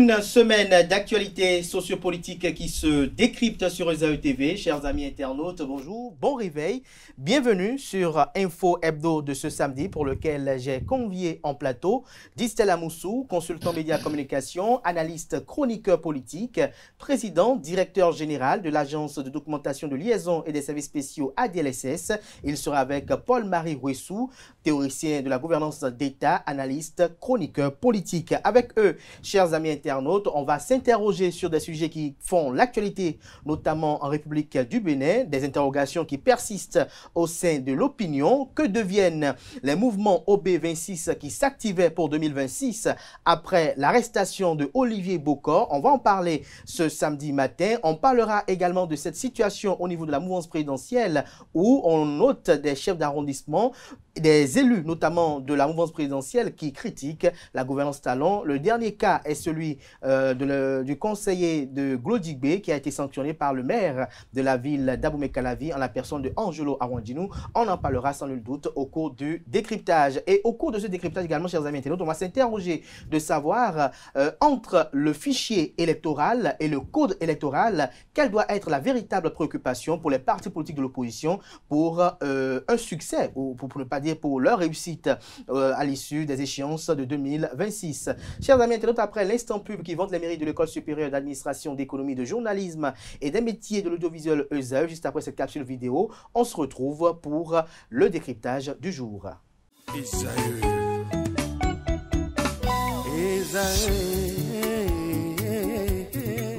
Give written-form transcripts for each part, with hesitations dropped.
Une semaine d'actualité sociopolitique qui se décrypte sur ESAE TV. Chers amis internautes, bonjour, bon réveil. Bienvenue sur Info Hebdo de ce samedi pour lequel j'ai convié en plateau Distel Amoussou, consultant médias communication, analyste chroniqueur politique, président, directeur général de l'agence de documentation de liaison et des services spéciaux ADLSS. Il sera avec Paul-Marie Rouessou, théoricien de la gouvernance d'État, analyste, chroniqueur politique. Avec eux, chers amis internautes, on va s'interroger sur des sujets qui font l'actualité, notamment en République du Bénin, des interrogations qui persistent au sein de l'opinion. Que deviennent les mouvements OB26 qui s'activaient pour 2026 après l'arrestation de Olivier Bokor? On va en parler ce samedi matin. On parlera également de cette situation au niveau de la mouvance présidentielle où on note des chefs d'arrondissement, des élus notamment de la mouvance présidentielle qui critiquent la gouvernance talon. Le dernier cas est celui du conseiller de Glodigbe qui a été sanctionné par le maire de la ville d'Abomey-Calavi en la personne de Angelo Awandinou. On en parlera sans nul doute au cours du décryptage. Et au cours de ce décryptage également, chers amis internautes, on va s'interroger de savoir entre le fichier électoral et le code électoral, quelle doit être la véritable préoccupation pour les partis politiques de l'opposition pour un succès, ou pour ne pas dire pour leur réussite à l'issue des échéances de 2026. Chers amis internautes, après l'instant pub qui vante les mairies de l'École supérieure d'administration, d'économie, de journalisme et des métiers de l'audiovisuel ESAE, juste après cette capsule vidéo, on se retrouve pour le décryptage du jour.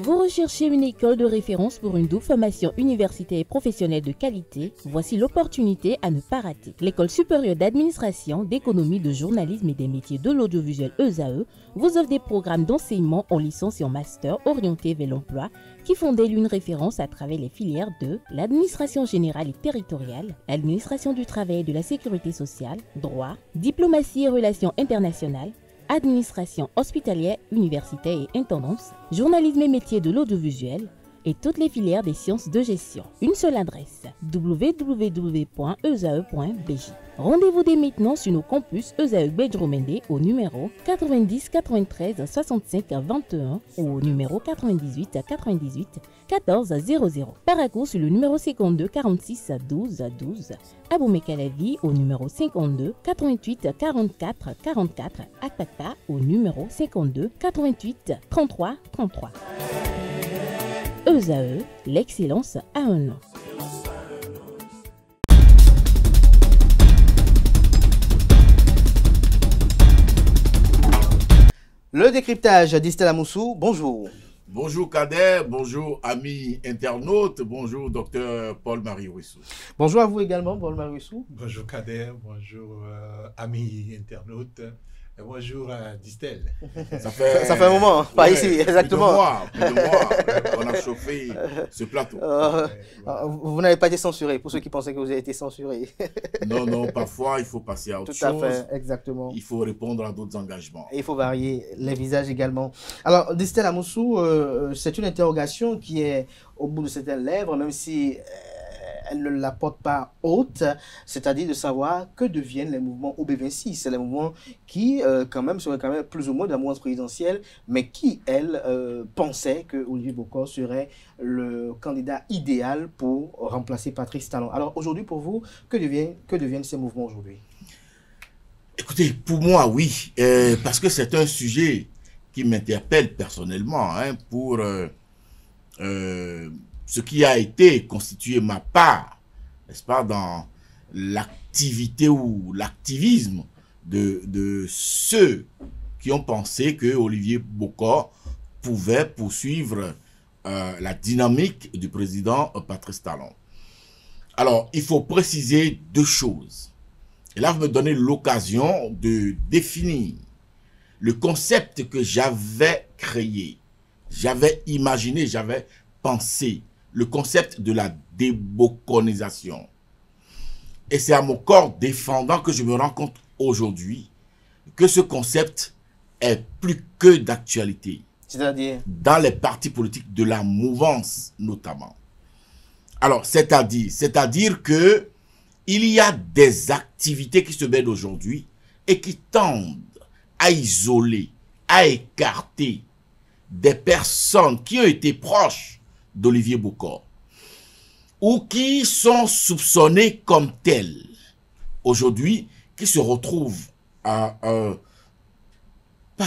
Vous recherchez une école de référence pour une double formation universitaire et professionnelle de qualité? Voici l'opportunité à ne pas rater. L'École supérieure d'administration, d'économie, de journalisme et des métiers de l'audiovisuel ESAE vous offre des programmes d'enseignement en licence et en master orientés vers l'emploi qui font d'elle une référence à travers les filières de l'administration générale et territoriale, l'administration du travail et de la sécurité sociale, droit, diplomatie et relations internationales, administration hospitalière, universitaire et intendance, journalisme et métiers de l'audiovisuel et toutes les filières des sciences de gestion. Une seule adresse, www.esae.bj. Rendez-vous dès maintenant sur nos campus ESAE Bedjromende au numéro 90 93 65 21 ou au numéro 98 98 14 00. Paracourt sur le numéro 52 46 12 12. Abomey-Calavi au numéro 52 88 44 44. Akpakpa au numéro 52 88 33 33. ESAE, l'excellence à un nom. Le décryptage d'Istel Amoussou, bonjour. Bonjour Kader, bonjour amis internautes, bonjour docteur Paul-Marie Rouessou. Bonjour à vous également, Paul-Marie Rouessou. Bonjour Kader, bonjour amis internautes. Bonjour Distel. Ça fait un moment, pas ici, exactement. Plus de mois, on a chauffé ce plateau. Vous n'avez pas été censuré, pour ceux qui pensaient que vous avez été censuré. Non, parfois il faut passer à autre chose. Tout à fait, exactement. Il faut répondre à d'autres engagements. Et il faut varier les visages également. Alors, Distel Amoussou, c'est une interrogation qui est au bout de certaines lèvres, même si elle ne la porte pas haute, c'est-à-dire de savoir que deviennent les mouvements OB26. C'est les mouvements qui, quand même, seraient quand même plus ou moins de la mouvance présidentielle, mais qui, elle, pensait que Olivier Bokor serait le candidat idéal pour remplacer Patrice Talon. Alors, aujourd'hui, pour vous, que deviennent ces mouvements aujourd'hui? Écoutez, pour moi, oui, parce que c'est un sujet qui m'interpelle personnellement, hein, pour ce qui a été constitué ma part, n'est-ce pas, dans l'activité ou l'activisme de ceux qui ont pensé que Olivier Bokor pouvait poursuivre la dynamique du président Patrice Talon. Alors, il faut préciser deux choses. Et là, vous me donnez l'occasion de définir le concept que j'avais créé, j'avais imaginé, j'avais pensé, le concept de la débokonisation. Et c'est à mon corps défendant que je me rends compte aujourd'hui que ce concept est plus que d'actualité. C'est-à-dire dans les partis politiques de la mouvance notamment. Alors, c'est-à-dire que il y a des activités qui se mènent aujourd'hui et qui tendent à isoler, à écarter des personnes qui ont été proches d'Olivier Bokor ou qui sont soupçonnées comme telles, aujourd'hui, qui se retrouvent pas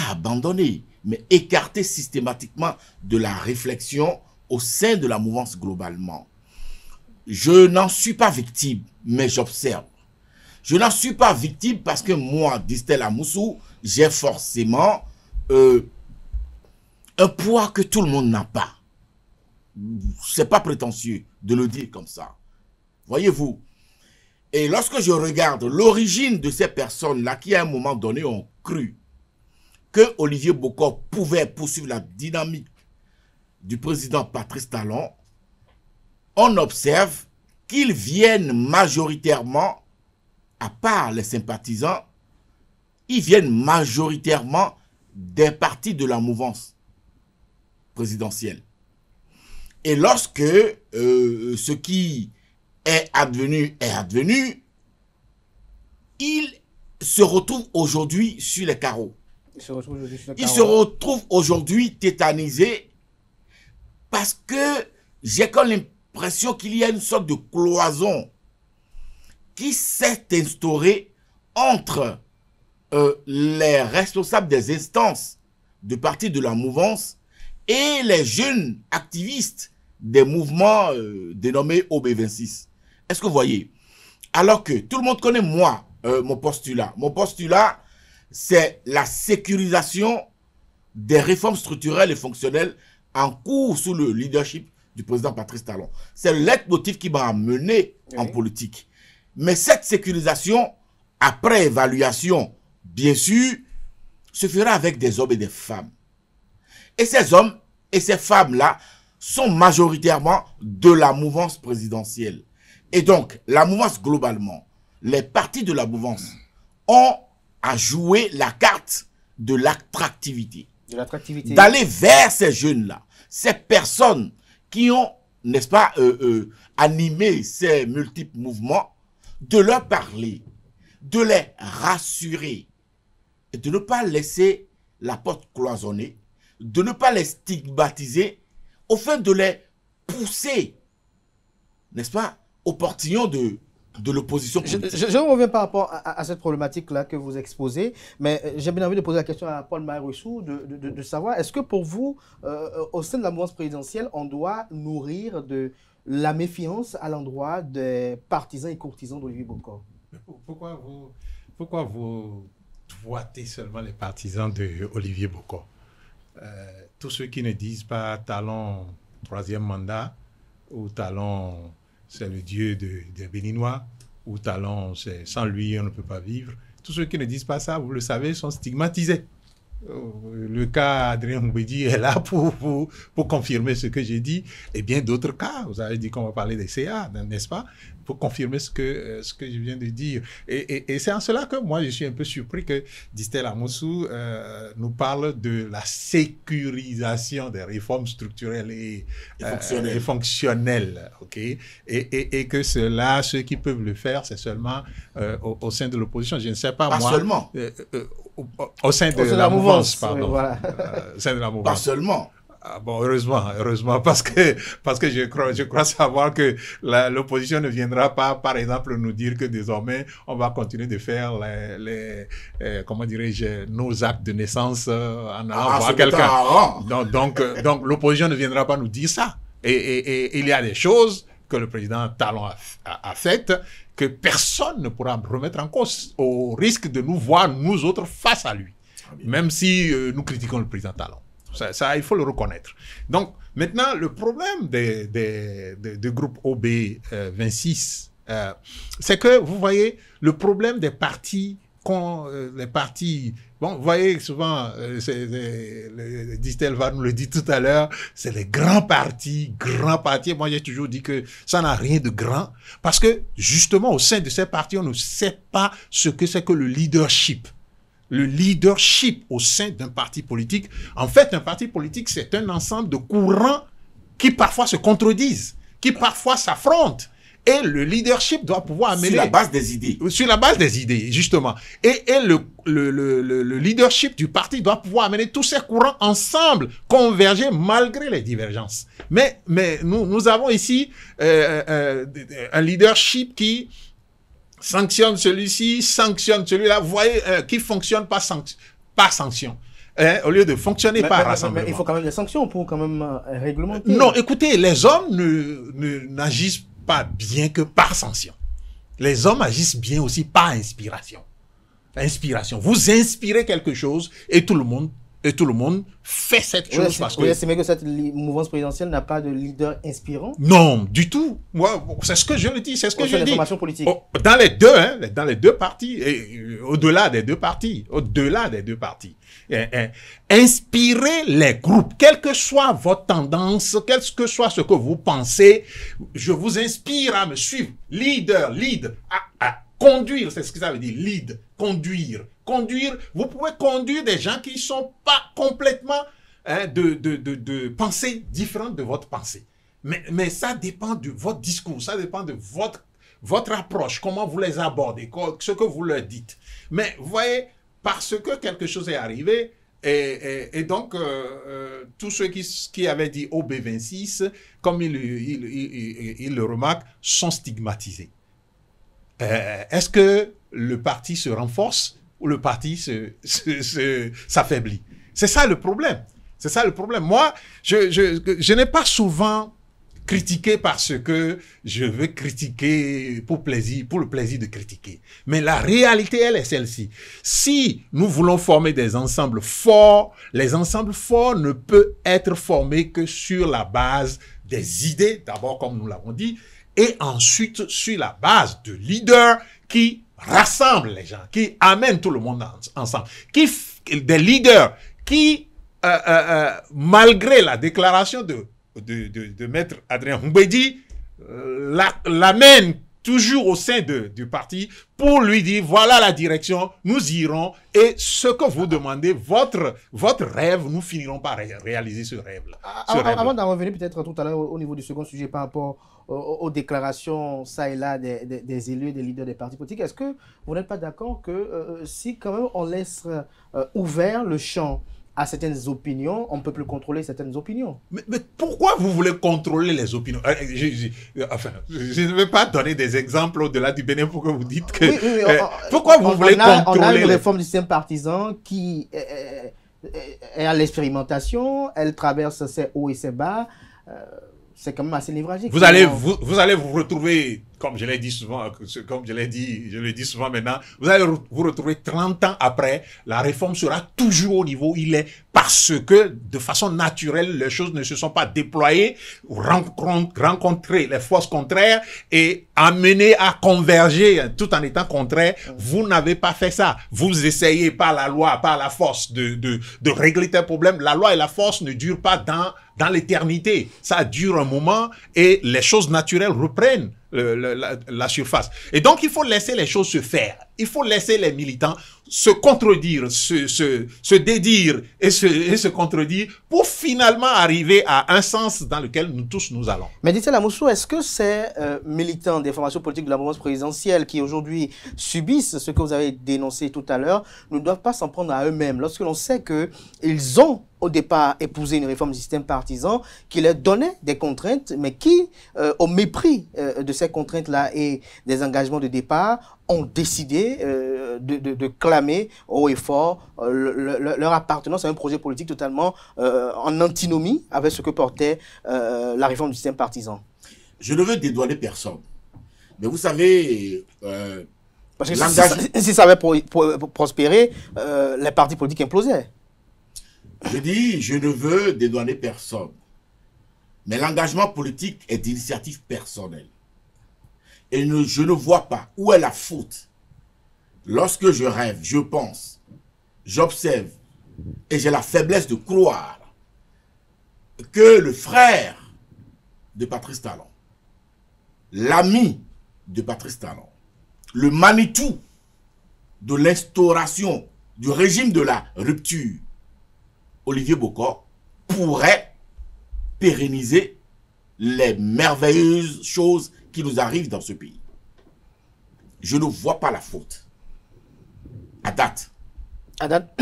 abandonnés, mais écartés systématiquement de la réflexion au sein de la mouvance globalement. Je n'en suis pas victime, mais j'observe. Je n'en suis pas victime parce que moi, Distel Amoussou, j'ai forcément un poids que tout le monde n'a pas. C'est pas prétentieux de le dire comme ça. Voyez-vous. Et lorsque je regarde l'origine de ces personnes-là qui à un moment donné ont cru que Olivier Bokor pouvait poursuivre la dynamique du président Patrice Talon, on observe qu'ils viennent majoritairement, à part les sympathisants, ils viennent majoritairement des partis de la mouvance présidentielle. Et lorsque ce qui est advenu, ils se retrouvent aujourd'hui sur les carreaux. Ils se retrouvent aujourd'hui tétanisés parce que j'ai comme l'impression qu'il y a une sorte de cloison qui s'est instaurée entre les responsables des instances de partis de la mouvance et les jeunes activistes des mouvements dénommés OB26. Est-ce que vous voyez? Alors que tout le monde connaît moi, mon postulat. Mon postulat, c'est la sécurisation des réformes structurelles et fonctionnelles en cours sous le leadership du président Patrice Talon. C'est le leitmotiv qui m'a mené en politique. Mais cette sécurisation, après évaluation, bien sûr, se fera avec des hommes et des femmes. Et ces hommes et ces femmes-là sont majoritairement de la mouvance présidentielle. Et donc, la mouvance globalement, les partis de la mouvance ont à jouer la carte de l'attractivité. D'aller vers ces jeunes-là, ces personnes qui ont, n'est-ce pas, animé ces multiples mouvements, de leur parler, de les rassurer, et de ne pas laisser la porte cloisonnée, de ne pas les stigmatiser, au fait de les pousser, n'est-ce pas, au portillon de l'opposition politique. Je reviens par rapport à cette problématique-là que vous exposez, mais j'ai bien envie de poser la question à Paul Maïroussou de savoir, est-ce que pour vous, au sein de la mouvance présidentielle, on doit nourrir de la méfiance à l'endroit des partisans et courtisans d'Olivier Bokor? Pourquoi vous droitez seulement les partisans d'Olivier Bokor? Tous ceux qui ne disent pas Talon, troisième mandat, ou Talon, c'est le dieu des Béninois, ou Talon, c'est sans lui, on ne peut pas vivre. Tous ceux qui ne disent pas ça, vous le savez, sont stigmatisés. Le cas Adrien Moubedi est là pour confirmer ce que j'ai dit, et bien d'autres cas. Vous avez dit qu'on va parler des CA, n'est-ce pas? Pour confirmer ce que je viens de dire. Et c'est en cela que moi, je suis un peu surpris que Distel Amoussou nous parle de la sécurisation des réformes structurelles et fonctionnelles. Okay? Et que ceux qui peuvent le faire, c'est seulement au sein de l'opposition. Je ne sais pas, pas moi. Seulement. Au sein de la mouvance, pardon. Oui, voilà. Au sein de la mouvance. Pas seulement. Ah bon, heureusement, parce que je crois savoir que l'opposition ne viendra pas, par exemple, nous dire que désormais, on va continuer de faire comment dirais-je, nos actes de naissance en allant voir quelqu'un. Donc, l'opposition ne viendra pas nous dire ça. Et il y a des choses que le président Talon a faites que personne ne pourra remettre en cause, au risque de nous voir, nous autres, face à lui. Même si nous critiquons le président Talon. Ça, il faut le reconnaître. Donc, maintenant, le problème du groupe OB26, c'est que, vous voyez, le problème des partis, bon, vous voyez souvent, Distel va nous le dire tout à l'heure, c'est les grands partis. Moi, j'ai toujours dit que ça n'a rien de grand, parce que, justement, au sein de ces partis, on ne sait pas ce que c'est que le leadership. Le leadership au sein d'un parti politique. En fait, un parti politique, c'est un ensemble de courants qui parfois se contredisent, qui parfois s'affrontent. Et le leadership doit pouvoir amener... Sur la base des idées. Sur la base des idées, justement. Et le leadership du parti doit pouvoir amener tous ces courants ensemble, converger malgré les divergences. Mais nous avons ici un leadership qui sanctionne celui-ci, sanctionne celui-là, vous voyez, qui fonctionne par sanction. Au lieu de fonctionner par rassemblement. Mais il faut quand même des sanctions pour quand même réglementer. Non, écoutez, les hommes n'agissent pas bien que par sanction. Les hommes agissent bien aussi par inspiration. Inspiration. Vous inspirez quelque chose et tout le monde fait cette chose parce que... Vous estimez que cette mouvance présidentielle n'a pas de leader inspirant? Non, du tout. Moi, c'est ce que je le dis, c'est ce que je dis. Politique. Dans les deux partis, et au-delà des deux partis, inspirez les groupes, quelle que soit votre tendance, quel que soit ce que vous pensez, je vous inspire à me suivre. Lead, à conduire, c'est ce que ça veut dire, lead, conduire. Conduire, vous pouvez conduire des gens qui ne sont pas complètement de pensée différente de votre pensée. Mais ça dépend de votre discours, ça dépend de votre approche, comment vous les abordez, ce que vous leur dites. Mais vous voyez, parce que quelque chose est arrivé, et donc tous ceux qui avaient dit OB26, comme il le remarque, sont stigmatisés. Est-ce que le parti se renforce ou le parti s'affaiblit? C'est ça le problème. C'est ça le problème. Moi, je n'ai pas souvent critiqué parce que je veux critiquer pour le plaisir de critiquer. Mais la réalité, elle est celle-ci. Si nous voulons former des ensembles forts, les ensembles forts ne peuvent être formés que sur la base des idées, d'abord comme nous l'avons dit, et ensuite sur la base de leaders qui rassemblent les gens, qui amènent tout le monde ensemble, des leaders qui, malgré la déclaration de maître Adrien Mbedi, l'amènent toujours au sein du parti pour lui dire voilà la direction, nous irons et ce que vous demandez, votre rêve, nous finirons par réaliser ce rêve-là. Avant d'en revenir peut-être tout à l'heure au niveau du second sujet par rapport aux déclarations ça et là des élus, des leaders des partis politiques, est-ce que vous n'êtes pas d'accord que si quand même on laisse ouvert le champ à certaines opinions, on ne peut plus contrôler certaines opinions? Mais pourquoi vous voulez contrôler les opinions? Je ne vais pas donner des exemples au-delà du Bénin pour que vous dites que... pourquoi vous voulez contrôler... On a une réforme du système partisan qui est à l'expérimentation, elle traverse ses hauts et ses bas, c'est quand même assez névralgique. Vous allez vous retrouver, comme je l'ai dit souvent, je le dis souvent maintenant, vous allez vous retrouver 30 ans après, la réforme sera toujours au niveau où il est, parce que de façon naturelle, les choses ne se sont pas déployées, rencontrer les forces contraires et amener à converger tout en étant contraire. Vous n'avez pas fait ça. Vous essayez par la loi, par la force de régler tes problèmes. La loi et la force ne durent pas dans l'éternité. Ça dure un moment et les choses naturelles reprennent la surface. Et donc, il faut laisser les choses se faire. Il faut laisser les militants se contredire, se dédire et se contredire pour finalement arriver à un sens dans lequel nous tous nous allons. Mais Dithiel Amoussou, est-ce que ces militants des formations politiques de la mouvance présidentielle qui aujourd'hui subissent ce que vous avez dénoncé tout à l'heure ne doivent pas s'en prendre à eux-mêmes lorsque l'on sait qu'ils ont au départ épousé une réforme du système partisan qui leur donnait des contraintes, mais qui, au mépris de ces contraintes-là et des engagements de départ, ont décidé de clamer haut et fort leur appartenance à un projet politique totalement en antinomie avec ce que portait la réforme du système partisan? Je ne veux dédouaner personne. Mais vous savez... parce que si ça avait prospéré, les partis politiques implosaient. Je dis, je ne veux dédouaner personne. Mais l'engagement politique est d'initiative personnelle. Et je ne vois pas où est la faute. Lorsque je rêve, je pense, j'observe, et j'ai la faiblesse de croire que le frère de Patrice Talon, l'ami de Patrice Talon, le Manitou de l'instauration du régime de la rupture, Olivier Bokor, pourrait pérenniser les merveilleuses choses qui nous arrive dans ce pays. Je ne vois pas la faute. À date. À date.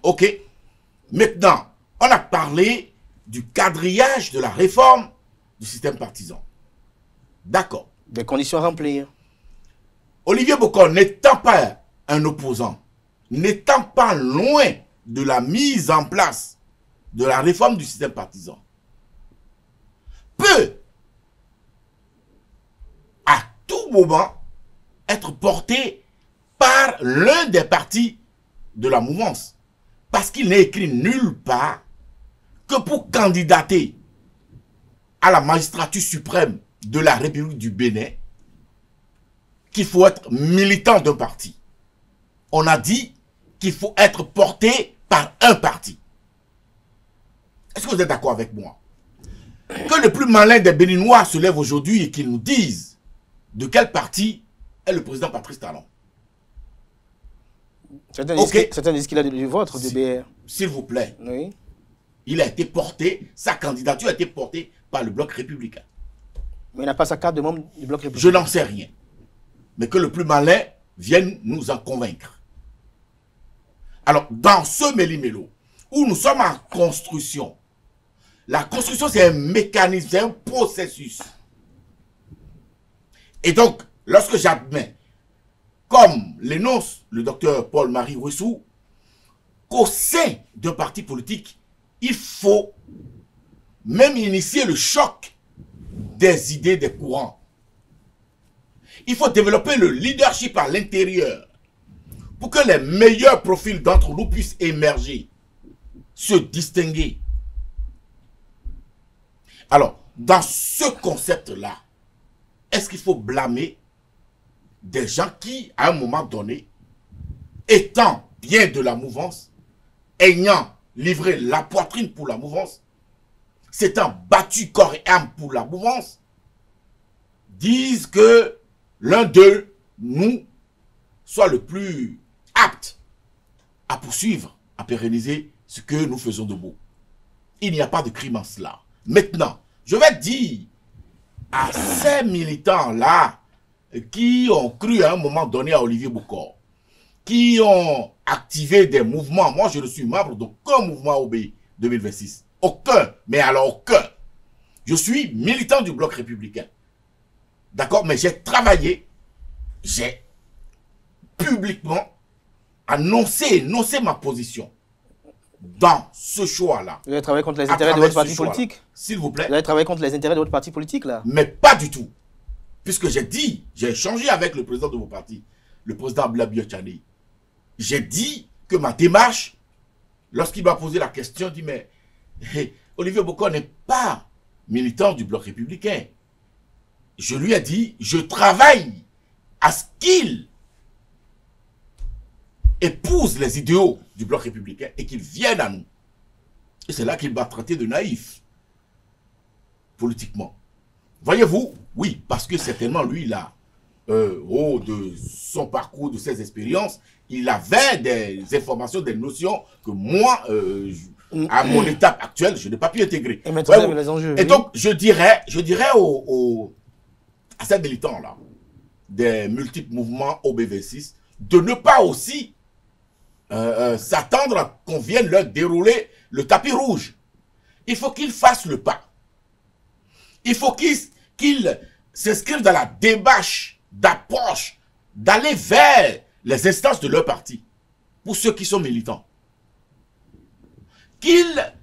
Ok. Maintenant, on a parlé du quadrillage de la réforme du système partisan. D'accord. Des conditions à remplir. Olivier Bokor, n'étant pas un opposant, n'étant pas loin de la mise en place de la réforme du système partisan, peut à tout moment être porté par l'un des partis de la mouvance. Parce qu'il n'est écrit nulle part que pour candidater à la magistrature suprême de la République du Bénin, qu'il faut être militant d'un parti. On a dit qu'il faut être porté par un parti. Est-ce que vous êtes d'accord avec moi? Que le plus malin des Béninois se lève aujourd'hui et qu'il nous dise de quel parti est le président Patrice Talon. Certains disent qu'il a du vôtre, du BR. S'il vous plaît. Oui. Il a été porté, sa candidature a été portée par le Bloc républicain. Mais il n'a pas sa carte de membre du Bloc républicain. Je n'en sais rien. Mais que le plus malin vienne nous en convaincre. Alors, dans ce méli-mélo, où nous sommes en construction, la construction, c'est un mécanisme, c'est un processus. Et donc, lorsque j'admets, comme l'énonce le docteur Paul-Marie Roussou, qu'au sein d'un parti politique, il faut même initier le choc des idées, des courants. Il faut développer le leadership à l'intérieur pour que les meilleurs profils d'entre nous puissent émerger, se distinguer. Alors, dans ce concept-là, est-ce qu'il faut blâmer des gens qui, à un moment donné, étant bien de la mouvance, ayant livré la poitrine pour la mouvance, s'étant battu corps et âme pour la mouvance, disent que l'un d'eux, nous, soit le plus apte à poursuivre, à pérenniser ce que nous faisons de beau. Il n'y a pas de crime en cela. Maintenant, je vais dire à ces militants-là qui ont cru à un moment donné à Olivier Bokor, qui ont activé des mouvements. Moi, je ne suis membre d'aucun mouvement OB 2026. Aucun, mais alors aucun. Je suis militant du Bloc républicain. D'accord? Mais j'ai travaillé, j'ai publiquement énoncé ma position dans ce choix-là. Vous avez travaillé contre les intérêts de votre parti politique? S'il vous plaît. Vous avez travaillé contre les intérêts de votre parti politique, là? Mais pas du tout. Puisque j'ai dit, j'ai échangé avec le président de vos partis, le président Blabio Tchani. J'ai dit que ma démarche, lorsqu'il m'a posé la question, dit, mais Olivier Bokor n'est pas militant du Bloc républicain. Je lui ai dit, je travaille à ce qu'il épouse les idéaux du Bloc républicain et qu'il vienne à nous. Et c'est là qu'il m'a traité de naïf, politiquement. Voyez-vous, oui, parce que certainement lui, là, de son parcours, de ses expériences, il avait des informations, des notions que moi, à mon étape actuelle, je n'ai pas pu intégrer. Et maintenant, les enjeux. Et donc, je dirais à ces militants-là, des multiples mouvements OBV6, de ne pas aussi s'attendre à qu'on vienne leur dérouler le tapis rouge. Il faut qu'ils fassent le pas. Il faut qu'ils s'inscrivent dans la démarche d'approche, d'aller vers les instances de leur parti, pour ceux qui sont militants. Qu'ils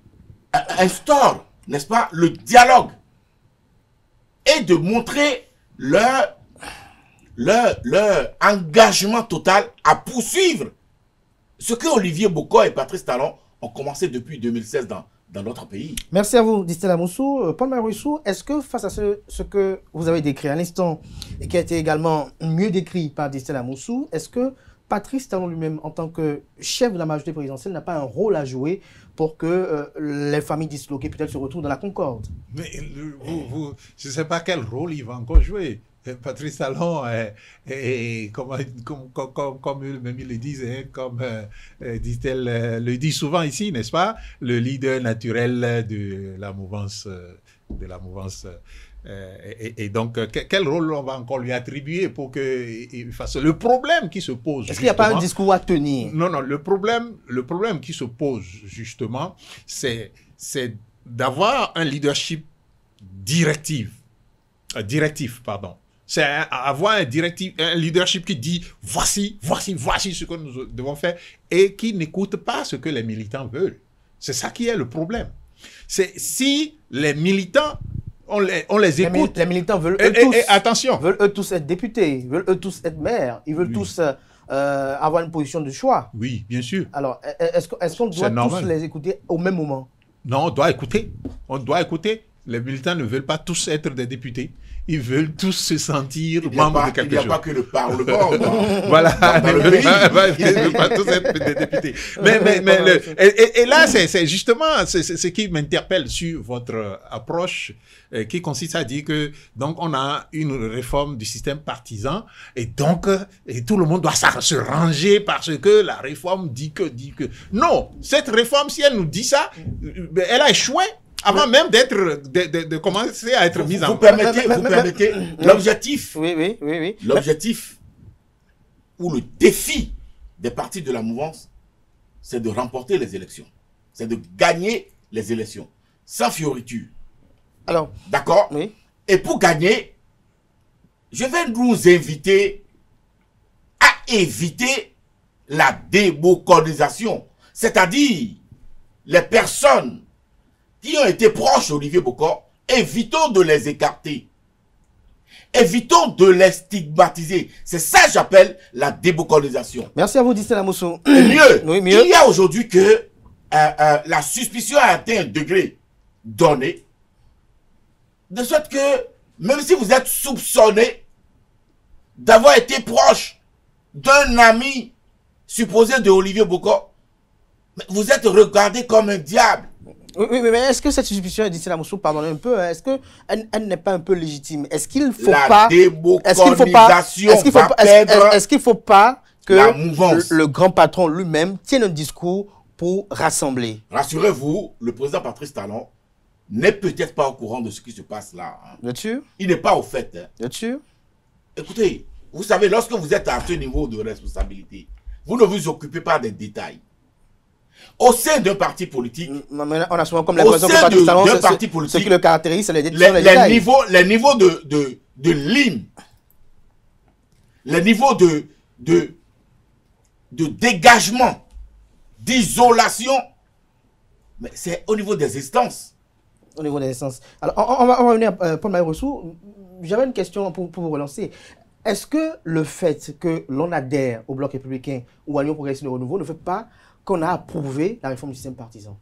instaurent, n'est-ce pas, le dialogue et de montrer leur engagement total à poursuivre ce que Olivier Bokor et Patrice Talon ont commencé depuis 2016 dans notre pays. Merci à vous, Distel Amoussou. Paul-Marie Roussou, est-ce que face à ce que vous avez décrit à l'instant et qui a été également mieux décrit par Distel Amoussou, est-ce que Patrice Talon lui-même, en tant que chef de la majorité présidentielle, n'a pas un rôle à jouer pour que les familles disloquées peut-être se retrouvent dans la concorde? Mais je ne sais pas quel rôle il va encore jouer. Patrice Talon, comme eux-mêmes le disent, comme dit-elle, le dit souvent ici, n'est-ce pas, le leader naturel de la mouvance Et donc, quel rôle on va encore lui attribuer pour qu'il fasse le problème qui se pose? Est-ce qu'il n'y a pas un discours à tenir? Non, non, le problème qui se pose justement, c'est d'avoir un leadership directif, pardon. C'est avoir un leadership qui dit voici ce que nous devons faire et qui n'écoute pas ce que les militants veulent. C'est ça qui est le problème. C'est si les militants, on les écoute. Les militants veulent attention. Veulent eux tous être députés, veulent eux tous être maires, ils veulent tous avoir une position de choix. Oui, bien sûr. Alors, est-ce qu'on doit tous les écouter au même moment? Non, on doit écouter. On doit écouter. Les militants ne veulent pas tous être des députés. Ils veulent tous se sentir membres de quelque chose. Il n'y a pas que le Parlement. Voilà. Ils ne veulent pas tous être des députés. Et là, c'est justement ce qui m'interpelle sur votre approche qui consiste à dire que donc on a une réforme du système partisan et donc tout le monde doit se ranger parce que la réforme dit que. Non, cette réforme, si elle nous dit ça, elle a échoué. Avant même de commencer à être mise en place. Vous permettez, l'objectif, oui. L'objectif ou le défi des partis de la mouvance, c'est de remporter les élections. C'est de gagner les élections. Sans fioriture. Alors, d'accord? Oui. Et pour gagner, je vais nous inviter à éviter la débocalisation. C'est-à-dire, les personnes qui ont été proches d'Olivier Bokor, évitons de les écarter. Évitons de les stigmatiser. C'est ça que j'appelle la débocalisation. Merci à vous, Distel Moussou. Mieux, il y a aujourd'hui que la suspicion a atteint un degré donné, de sorte que, même si vous êtes soupçonné d'avoir été proche d'un ami supposé de Olivier Bokor, vous êtes regardé comme un diable. Oui, mais est-ce que cette suspicion, Distel Moussou, pardonnez un peu, est-ce qu'elle n'est pas un peu légitime? Est-ce qu'il ne faut pas... Est-ce qu'il ne faut pas que le grand patron lui-même tienne un discours pour rassembler? Rassurez-vous, le président Patrice Talon n'est peut-être pas au courant de ce qui se passe là. Hein. Bien sûr. Il n'est pas au fait. Hein. Bien sûr. Écoutez, vous savez, lorsque vous êtes à ce niveau de responsabilité, vous ne vous occupez pas des détails. Au sein d'un parti politique, on a souvent comme l'impression que Patrice Talon, ce qui le caractérise, c'est les détails. Les niveaux de ligne, les niveaux de dégagement, d'isolation, mais c'est au niveau des instances. Au niveau des instances. Alors, on va revenir à Paul Maïrossou. J'avais une question pour vous relancer. Est-ce que le fait que l'on adhère au Bloc républicain ou à l'Union progressiste de renouveau ne fait pas qu'on a approuvé la réforme du système partisan?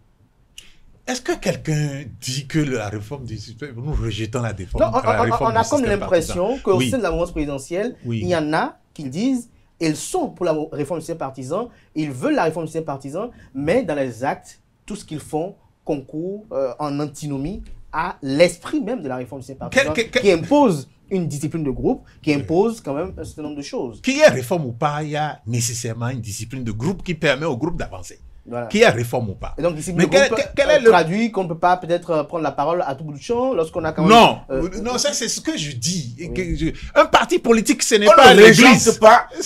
Est-ce que quelqu'un dit que la réforme du système... Nous rejetons la réforme, on a comme l'impression qu'au sein de la mouvance présidentielle, il y en a qui disent ils sont pour la réforme du système partisan, ils veulent la réforme du système partisan, mais dans les actes, tout ce qu'ils font concourt en antinomie à l'esprit même de la réforme du système partisan, qui impose une discipline de groupe, qui impose quand même un certain nombre de choses. Qu'il y ait réforme ou pas, il y a nécessairement une discipline de groupe qui permet au groupe d'avancer. Voilà. Qu'il y ait réforme ou pas. Et donc, discipline de groupe traduit qu'on ne peut pas peut-être prendre la parole à tout bout de champ lorsqu'on a quand même... Non, non, ça c'est ce que je dis. Oui. Un parti politique, ce n'est pas l'église.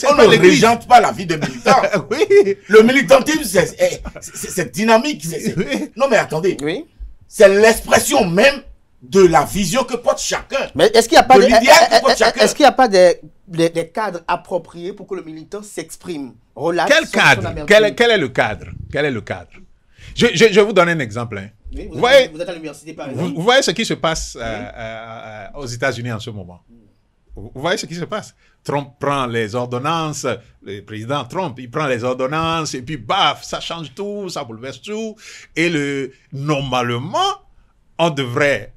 On ne régente pas la vie des militants. Oui. Le militantisme, c'est dynamique. Non mais attendez, c'est l'expression même de la vision que porte chacun. Mais est-ce qu'il n'y a pas des cadres appropriés pour que le militant s'exprime? Quel cadre? Quel est le cadre? Quel est le cadre? Je vais vous donner un exemple. Hein. Oui, vous êtes à l'université par exemple. Vous voyez ce qui se passe aux États-Unis en ce moment. Vous voyez ce qui se passe. Trump prend les ordonnances, le président Trump, il prend les ordonnances et puis baf, ça change tout, ça bouleverse tout. Et normalement, on devrait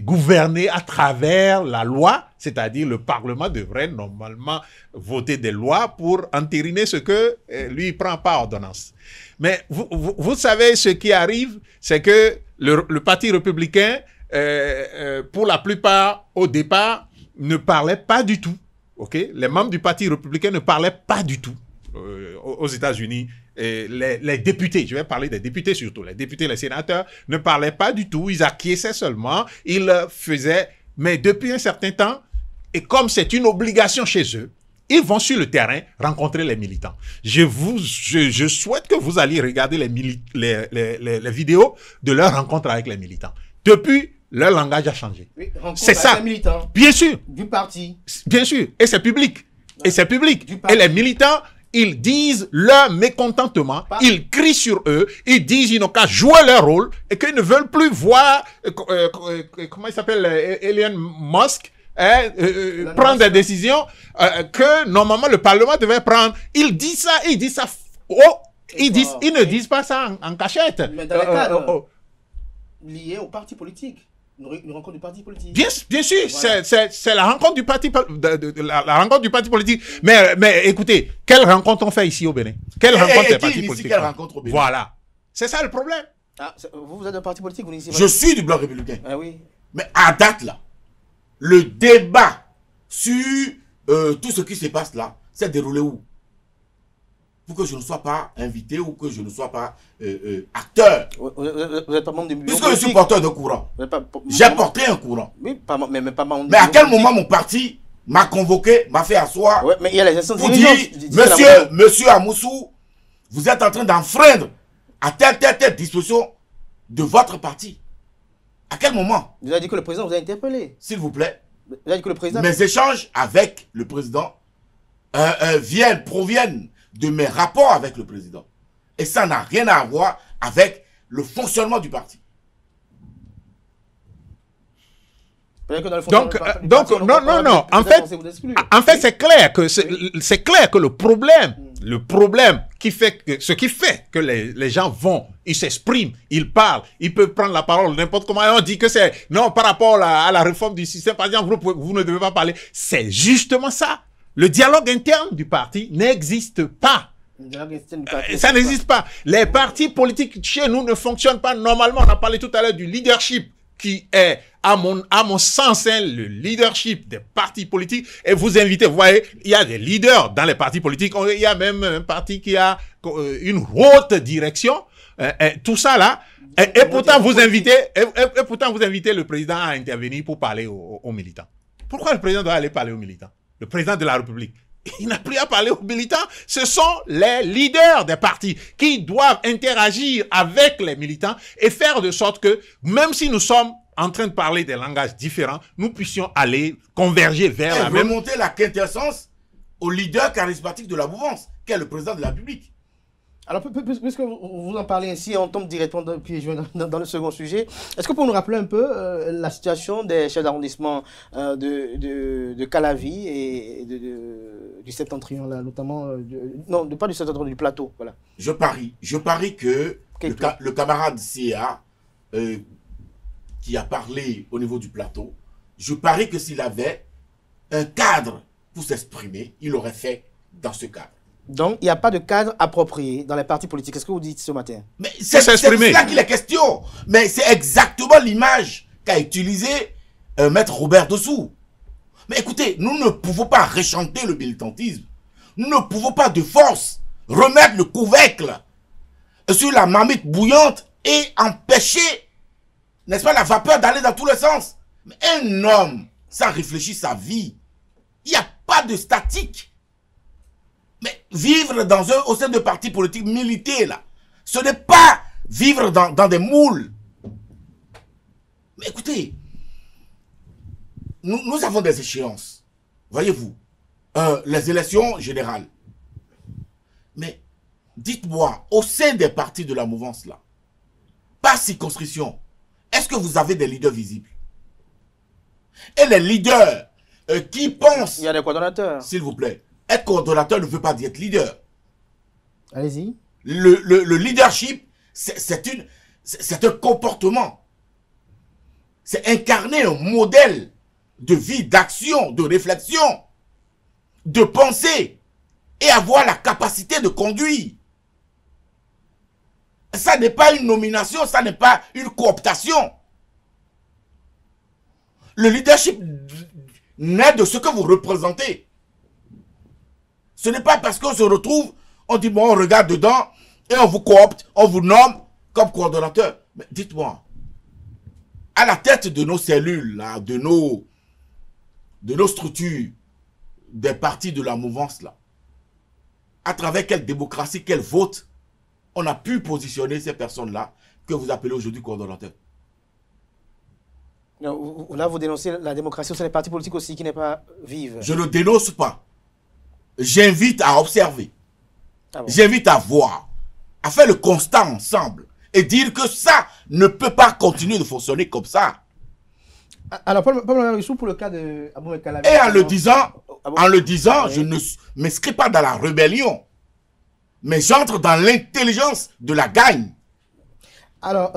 gouverner à travers la loi, c'est-à-dire le Parlement devrait normalement voter des lois pour entériner ce que lui prend par ordonnance. Mais vous savez ce qui arrive, c'est que le Parti républicain, pour la plupart, au départ, ne parlait pas du tout. Okay? Les membres du Parti républicain ne parlaient pas du tout. aux États-Unis, les députés, je vais parler des députés surtout, les députés, les sénateurs ne parlaient pas du tout, ils acquiesçaient seulement, ils faisaient, mais depuis un certain temps, et comme c'est une obligation chez eux, ils vont sur le terrain rencontrer les militants. Je souhaite que vous alliez regarder les vidéos de leur rencontre avec les militants. Depuis, leur langage a changé. Oui, c'est ça. Les militants. Bien sûr. Du parti. Bien sûr. Et c'est public. Et c'est public. Et les militants, ils disent leur mécontentement, ils crient sur eux, ils disent qu'ils n'ont qu'à jouer leur rôle et qu'ils ne veulent plus voir, comment il s'appelle, Elon Musk, prendre des décisions que normalement le Parlement devait prendre. Ils disent ça, ils ne disent pas ça en cachette. Mais dans les cadres liés au parti politique. Une rencontre du parti politique. Bien sûr, voilà. C'est la rencontre du parti, la rencontre du parti politique. Mais écoutez, quelle rencontre on fait ici au Bénin? Quelle rencontre des partis politiques? Quelle rencontre au Bénin? Voilà. C'est ça le problème. Ah, vous êtes un parti politique, vous n'initiez pas. Je suis du Bloc républicain. Ah oui. Mais à date là, le débat sur tout ce qui se passe là s'est déroulé où? Pour que je ne sois pas invité ou que je ne sois pas acteur. Vous n'êtes pas membre du bureau. Puisque je suis porteur de courant. J'ai porté un courant. Oui, mais pas membre du Mais à quel politique. moment mon parti m'a convoqué, m'a fait asseoir Ouais, mais il y a les instances pour dirigeantes. dire, monsieur Amoussou, vous êtes en train d'enfreindre à telle disposition de votre parti. À quel moment? Vous avez dit que le président vous a interpellé. S'il vous plaît. Vous avez dit que le président... Mes échanges avec le président proviennent de mes rapports avec le président. Et ça n'a rien à voir avec le fonctionnement du parti. Donc, non. En fait, c'est clair que le problème qui fait que, ce qui fait que les gens vont, ils s'expriment, ils parlent, ils peuvent prendre la parole n'importe comment. Et on dit que c'est, non, par rapport à la réforme du système, par exemple, vous ne devez pas parler. C'est justement ça. Le dialogue interne du parti n'existe pas. Ça n'existe pas. Les partis politiques chez nous ne fonctionnent pas normalement. On a parlé tout à l'heure du leadership qui est, à mon sens, le leadership des partis politiques. Et vous invitez, vous voyez, il y a des leaders dans les partis politiques. Il y a même un parti qui a une haute direction. Tout ça là. Et pourtant, vous invitez le président à intervenir pour parler aux militants. Pourquoi le président doit aller parler aux militants? Le président de la République, il n'a plus à parler aux militants. Ce sont les leaders des partis qui doivent interagir avec les militants et faire de sorte que, même si nous sommes en train de parler des langages différents, nous puissions aller converger vers la même... remonter la quintessence au leader charismatique de la mouvance, qui est le président de la République. Alors, puisque vous en parlez ainsi, on tombe directement dans le second sujet. Est-ce que vous pouvez nous rappeler un peu la situation des chefs d'arrondissement de Calavi et du septentrion, là, notamment, pas du septentrion, du plateau, voilà. Je parie que le camarade CA qui a parlé au niveau du plateau, je parie que s'il avait un cadre pour s'exprimer, il l'aurait fait dans ce cadre. Donc, il n'y a pas de cadre approprié dans les partis politiques. Qu'est-ce que vous dites ce matin? Mais c'est ça qu'il est question. Mais c'est exactement l'image qu'a utilisé Maître Robert Dossou. Mais écoutez, nous ne pouvons pas réchanter le militantisme. Nous ne pouvons pas de force remettre le couvercle sur la marmite bouillante et empêcher, n'est-ce pas, la vapeur d'aller dans tous les sens. Mais un homme, ça réfléchit sa vie. Il n'y a pas de statique. Mais vivre au sein de partis politiques, militer là, ce n'est pas vivre dans des moules. Mais écoutez, nous avons des échéances, voyez-vous, les élections générales. Mais dites-moi, au sein des partis de la mouvance là, par circonscription, est-ce que vous avez des leaders visibles? Et les leaders qui pensent... Il y a des coordonnateurs. S'il vous plaît. Être coordonnateur ne veut pas dire être leader. Allez-y. Le leadership, c'est un comportement. C'est incarner un modèle de vie, d'action, de réflexion, de pensée et avoir la capacité de conduire. Ça n'est pas une nomination, ça n'est pas une cooptation. Le leadership naît de ce que vous représentez. Ce n'est pas parce qu'on se retrouve, on dit, bon, on regarde dedans, et on vous coopte, on vous nomme comme coordonnateur. Mais dites-moi, à la tête de nos cellules, là, de nos structures, des partis de la mouvance, là, à travers quelle démocratie, quel vote, on a pu positionner ces personnes-là que vous appelez aujourd'hui coordonnateurs. Là, vous dénoncez la démocratie au sein des partis politiques aussi qui n'est pas vive. Je ne dénonce pas. J'invite à observer. Ah bon. J'invite à voir, à faire le constat ensemble et dire que ça ne peut pas continuer de fonctionner comme ça. Alors, pour le cas de Abou Mekalavi. Et en le disant, oui. Je ne m'inscris pas dans la rébellion, mais j'entre dans l'intelligence de la gagne. Alors,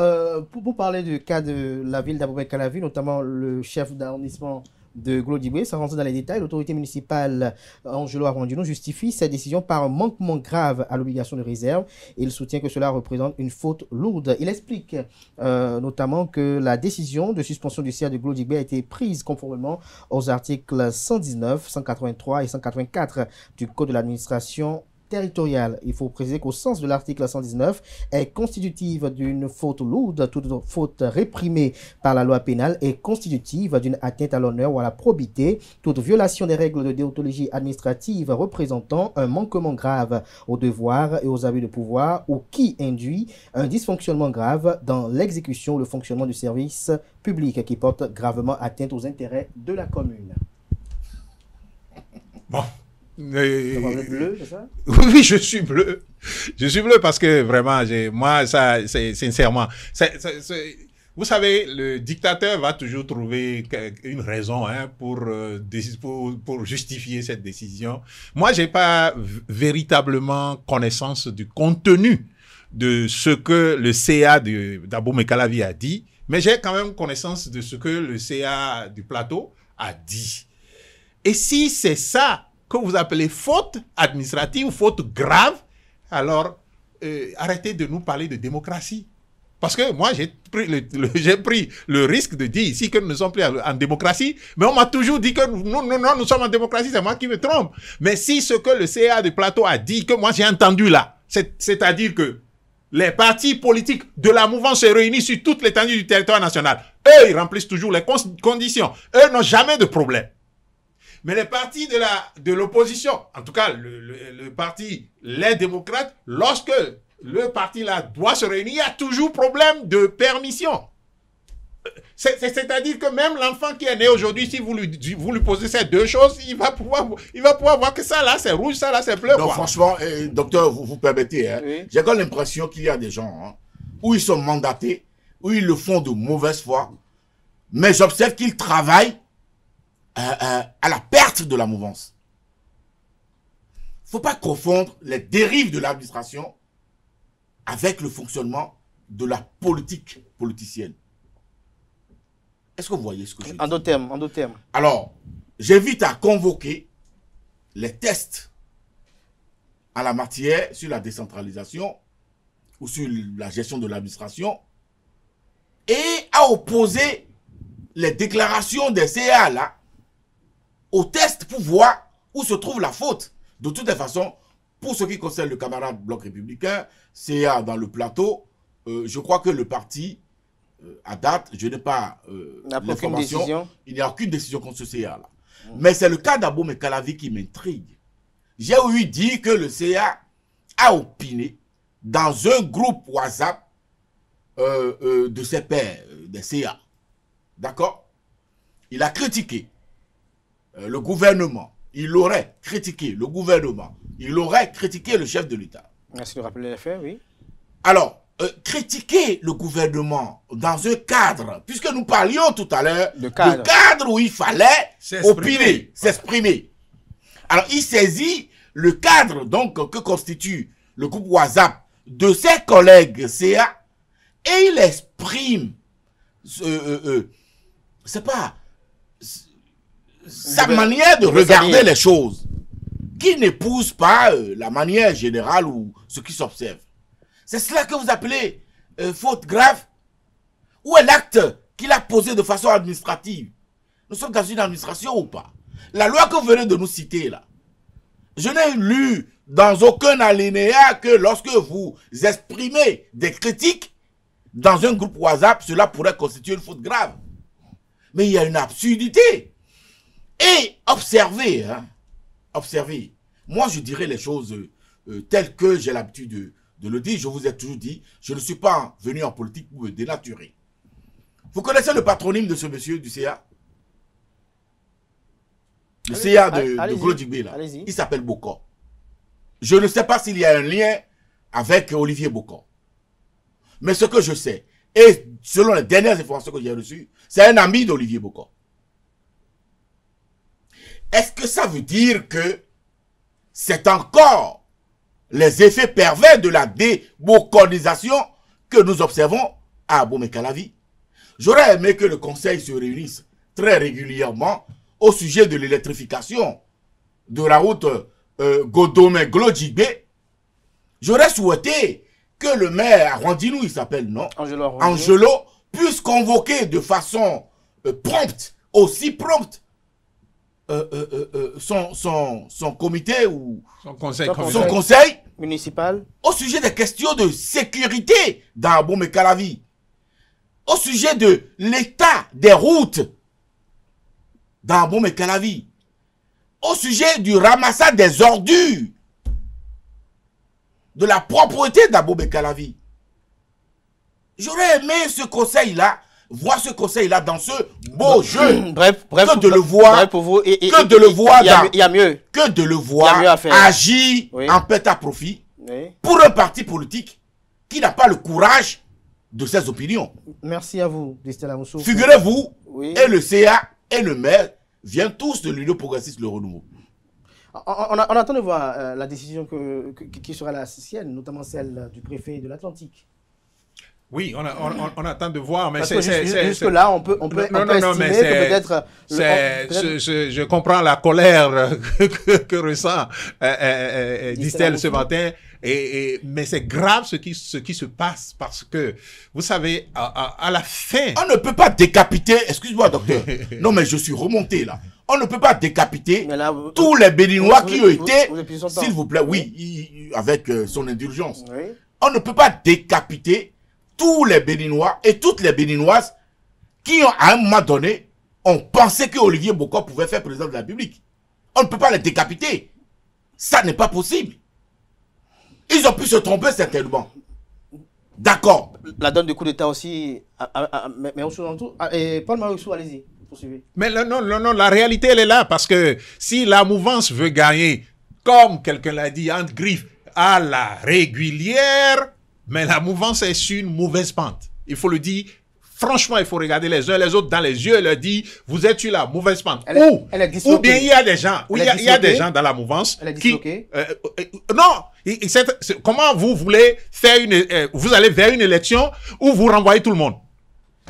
pour parler du cas de la ville d'Abou Mekalavi, notamment le chef d'arrondissement de Glodibé, sans rentrer dans les détails, l'autorité municipale Angelo Arondino justifie cette décision par un manquement grave à l'obligation de réserve. Il soutient que cela représente une faute lourde. Il explique notamment que la décision de suspension du CA de Glodibé a été prise conformément aux articles 119, 183 et 184 du Code de l'administration territoriale. Il faut préciser qu'au sens de l'article 119 est constitutive d'une faute lourde. Toute faute réprimée par la loi pénale est constitutive d'une atteinte à l'honneur ou à la probité. Toute violation des règles de déontologie administrative représentant un manquement grave aux devoirs et aux abus de pouvoir ou qui induit un dysfonctionnement grave dans l'exécution ou le fonctionnement du service public qui porte gravement atteinte aux intérêts de la commune. Bon. Bleu, c'est ça? Oui, je suis bleu. Je suis bleu parce que vraiment, moi, ça, c'est sincèrement, vous savez, le dictateur va toujours trouver une raison pour justifier cette décision. Moi, j'ai pas véritablement connaissance du contenu de ce que le CA d'Abou Mekalavi a dit, mais j'ai quand même connaissance de ce que le CA du plateau a dit. Et si c'est ça que vous appelez faute administrative, faute grave, alors arrêtez de nous parler de démocratie. Parce que moi, j'ai pris le risque de dire ici que nous ne sommes plus en démocratie, mais on m'a toujours dit que nous sommes en démocratie, c'est moi qui me trompe. Mais si ce que le CA du plateau a dit, que moi j'ai entendu là, c'est-à-dire que les partis politiques de la mouvance se réunissent sur toute l'étendue du territoire national, eux, ils remplissent toujours les conditions. Eux n'ont jamais de problème. Mais les partis de l'opposition, en tout cas le parti Les Démocrates, lorsque le parti là doit se réunir, il y a toujours problème de permission. C'est-à-dire que même l'enfant qui est né aujourd'hui, si vous lui posez ces deux choses, il va pouvoir voir que ça là c'est rouge, ça là c'est bleu. Donc franchement, docteur, vous permettez, oui. J'ai comme l'impression qu'il y a des gens où ils sont mandatés, où ils le font de mauvaise foi, mais j'observe qu'ils travaillent à la perte de la mouvance. Il ne faut pas confondre les dérives de l'administration avec le fonctionnement de la politique politicienne. Est-ce que vous voyez ce que je dis? En d'autres termes. Alors, j'invite à convoquer les tests en la matière sur la décentralisation ou sur la gestion de l'administration et à opposer les déclarations des CA là au test pour voir où se trouve la faute. De toutes les façons, pour ce qui concerne le camarade Bloc républicain, CA dans le plateau, je crois que le parti, à date, je n'ai pas l'information, il n'y a aucune décision contre ce CA là. Mais c'est le cas d'Abou Mekalavi qui m'intrigue. J'ai ouï dire que le CA a opiné dans un groupe WhatsApp de ses pairs, des CA. D'accord? Il a critiqué le gouvernement, il aurait critiqué le gouvernement, il aurait critiqué le chef de l'État. Merci de rappeler les faits, oui. Alors, critiquer le gouvernement dans un cadre, puisque nous parlions tout à l'heure du cadre où il fallait opiner, s'exprimer. Alors, il saisit le cadre donc que constitue le groupe WhatsApp de ses collègues CA et il exprime, c'est pas sa manière de regarder les choses, qui n'épouse pas la manière générale ou ce qui s'observe. C'est cela que vous appelez faute grave? Où est l'acte qu'il a posé de façon administrative? Nous sommes dans une administration ou pas? La loi que vous venez de nous citer là, Je n'ai lu dans aucun alinéa que lorsque vous exprimez des critiques dans un groupe WhatsApp, cela pourrait constituer une faute grave. Mais il y a une absurdité. Et observez, hein, observez. Moi, je dirais les choses telles que j'ai l'habitude de le dire. Je vous ai toujours dit, je ne suis pas venu en politique pour me dénaturer. Vous connaissez le patronyme de ce monsieur du CA? Le CA de Glodjigbe, là. Il s'appelle Bokor. Je ne sais pas s'il y a un lien avec Olivier Bokor. Mais ce que je sais, et selon les dernières informations que j'ai reçues, c'est un ami d'Olivier Bokor. Est-ce que ça veut dire que c'est encore les effets pervers de la débokorisation que nous observons à Abomey-Calavi? J'aurais aimé que le conseil se réunisse très régulièrement au sujet de l'électrification de la route Godomé-Glodjigbe. J'aurais souhaité que le maire Randinou, il s'appelle, non? Angelo, puisse convoquer de façon prompte, aussi prompte, son comité ou son conseil municipal au sujet des questions de sécurité dans Abomey-Calavi, au sujet de l'état des routes dans Abomey-Calavi, au sujet du ramassage des ordures, de la propreté d'Abomey-Calavi. J'aurais aimé ce conseil-là, voir ce conseil-là dans ce beau jeu. Bref, que de le voir, pour vous, que de le voir, il y a mieux. Que de le voir agir en pète à profit pour un parti politique qui n'a pas le courage de ses opinions. Merci à vous, Distel Amoussou. Figurez-vous, et le CA et le maire viennent tous de l'Union progressiste Le Renouveau. On attend de voir la décision qui sera la sienne, notamment celle du préfet de l'Atlantique. Oui, on attend de voir, mais jusque-là, on peut estimer que peut-être... Je comprends la colère que ressent Distel ce matin, mais c'est grave ce qui se passe, parce que, vous savez, à la fin... On ne peut pas décapiter, excuse-moi docteur, non mais je suis remonté là. On ne peut pas décapiter tous les Béninois qui ont été, s'il vous plaît, oui, avec son indulgence. Oui. On ne peut pas décapiter tous les Béninois et toutes les Béninoises qui, à un moment donné, ont pensé que Olivier Bokor pouvait faire président de la République. On ne peut pas les décapiter. Ça n'est pas possible. Ils ont pu se tromper certainement. D'accord. La donne du coup d'État aussi, mais Paul Marousou, allez-y. Mais non, la réalité, elle est là, parce que si la mouvance veut gagner, comme quelqu'un l'a dit, entre griffes, à la régulière, mais la mouvance est sur une mauvaise pente. Il faut le dire, franchement, il faut regarder les uns les autres dans les yeux et leur dire, vous êtes sur la mauvaise pente. Ou bien il y a des gens, il y a des gens dans la mouvance qui... non, comment vous voulez faire vous allez vers une élection où vous renvoyez tout le monde.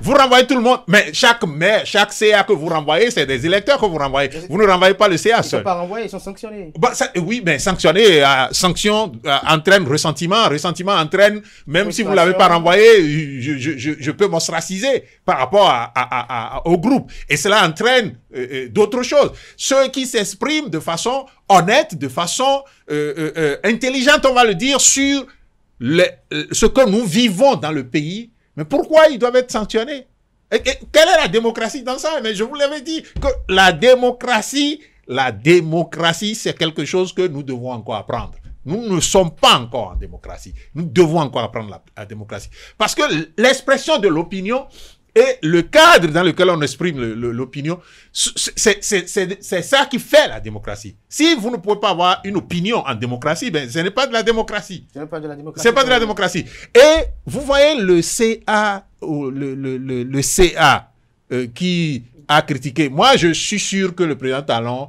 Vous renvoyez tout le monde, mais chaque maire, chaque CA que vous renvoyez, c'est des électeurs que vous renvoyez. Vous ne renvoyez pas le CA seul. Ils ne sont pas renvoyés, ils sont sanctionnés. Oui, mais sanctionner, sanction entraîne ressentiment. Ressentiment entraîne, même si vous ne l'avez pas renvoyé, je peux m'ostraciser par rapport au groupe. Et cela entraîne d'autres choses. Ceux qui s'expriment de façon honnête, de façon intelligente, on va le dire, sur ce que nous vivons dans le pays. Mais pourquoi ils doivent être sanctionnés? Quelle est la démocratie dans ça? Mais je vous l'avais dit, que la démocratie, c'est quelque chose que nous devons encore apprendre. Nous ne sommes pas encore en démocratie. Nous devons encore apprendre la démocratie. Parce que l'expression de l'opinion et le cadre dans lequel on exprime l'opinion, c'est ça qui fait la démocratie. Si vous ne pouvez pas avoir une opinion en démocratie, ben ce n'est pas de la démocratie. Ce n'est pas de la démocratie. C'est pas de la démocratie. Et vous voyez le CA, le CA qui a critiqué. Moi, je suis sûr que le président Talon,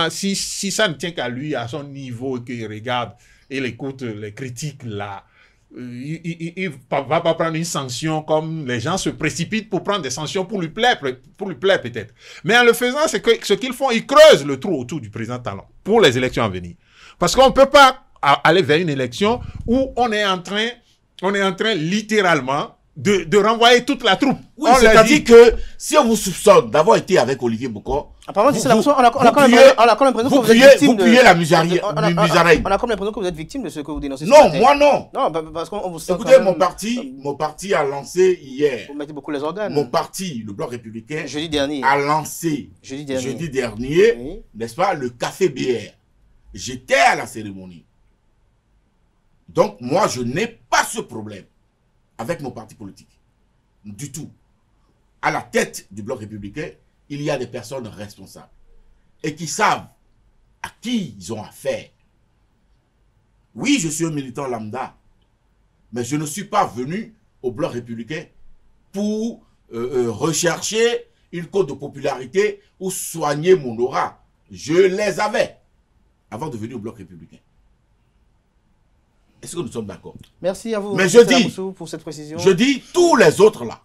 si ça ne tient qu'à lui, à son niveau, et qu'il regarde et il écoute les critiques là, il va pas prendre une sanction comme les gens se précipitent pour prendre des sanctions pour lui plaire peut-être. Mais en le faisant, c'est que ce qu'ils font, ils creusent le trou autour du président Talon pour les élections à venir. Parce qu'on ne peut pas aller vers une élection où on est en train littéralement de renvoyer toute la troupe. Oui, c'est-à-dire que si on vous soupçonne d'avoir été avec Olivier Bokor, Apparemment, on a comme l'impression que vous êtes victime de... Vous puyez la musaraigne. On a comme l'impression que vous êtes victime de ce que vous dénoncez. Non, moi non. Non, parce qu'on vous sent. Écoutez, mon parti a lancé hier. Vous mettez beaucoup les organes. Mon parti, le Bloc républicain, jeudi dernier, a lancé jeudi dernier, oui, n'est-ce pas, le café BR. J'étais à la cérémonie. Donc, moi, je n'ai pas ce problème avec mon parti politique. Du tout. À la tête du Bloc républicain, il y a des personnes responsables et qui savent à qui ils ont affaire. Oui, je suis un militant lambda, mais je ne suis pas venu au Bloc républicain pour rechercher une cote de popularité ou soigner mon aura. Je les avais avant de venir au Bloc républicain. Est-ce que nous sommes d'accord? Merci à vous, mais je dis, pour cette précision. Je dis, tous les autres là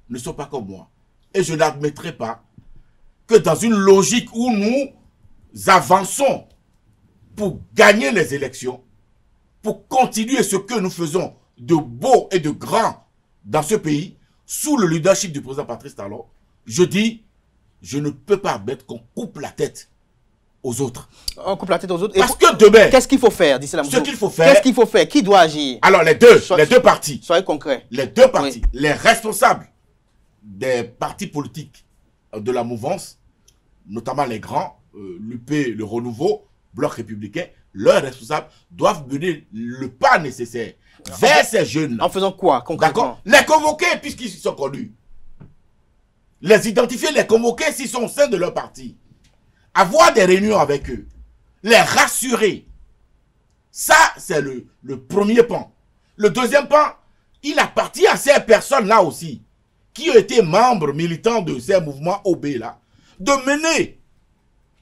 ne sont pas comme moi. Et je n'admettrai pas que dans une logique où nous avançons pour gagner les élections, pour continuer ce que nous faisons de beau et de grand dans ce pays, sous le leadership du président Patrice Talon, je dis, je ne peux pas admettre qu'on coupe la tête aux autres. On coupe la tête aux autres. Parce que demain, qu'est-ce qu'il faut faire, dit ce qu'il faut faire. Qu'est-ce qu'il faut faire? Qui doit agir? Alors les deux partis. Soyez concret. Les deux partis, oui, les responsables des partis politiques de la mouvance, notamment les grands, l'UP, le Renouveau, Bloc républicain, leurs responsables doivent mener le pas nécessaire vers ces jeunes. En faisant quoi concrètement? D'accord. Les convoquer puisqu'ils sont connus. Les identifier, les convoquer s'ils sont au sein de leur parti. Avoir des réunions avec eux. Les rassurer. Ça, c'est le premier pan. Le deuxième pan, il appartient à ces personnes-là aussi, qui ont été membres militants de ces mouvements OB-là, de mener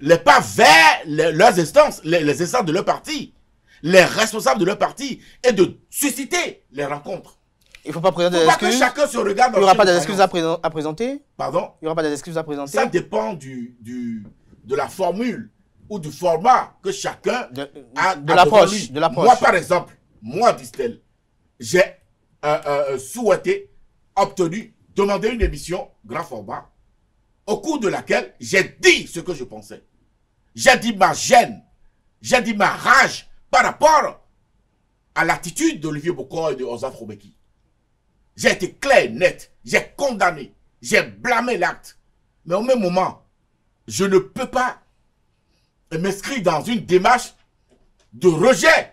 les pas vers leurs instances, les instances de leur parti, les responsables de leur parti, et de susciter les rencontres. Il ne faut pas présenter des excuses. Que chacun se regarde. Il n'y aura pas d'excuses à présenter. Pardon? Il n'y aura pas d'excuses à présenter. Ça dépend de la formule ou du format que chacun a de l'approche. Moi, par exemple, Distel, j'ai souhaité, obtenu, demandé une émission grand format au cours de laquelle j'ai dit ce que je pensais. J'ai dit ma gêne, j'ai dit ma rage par rapport à l'attitude d'Olivier Bokor et de Osaf Robeki. J'ai été clair, net, j'ai condamné, j'ai blâmé l'acte. Mais au même moment, je ne peux pas m'inscrire dans une démarche de rejet.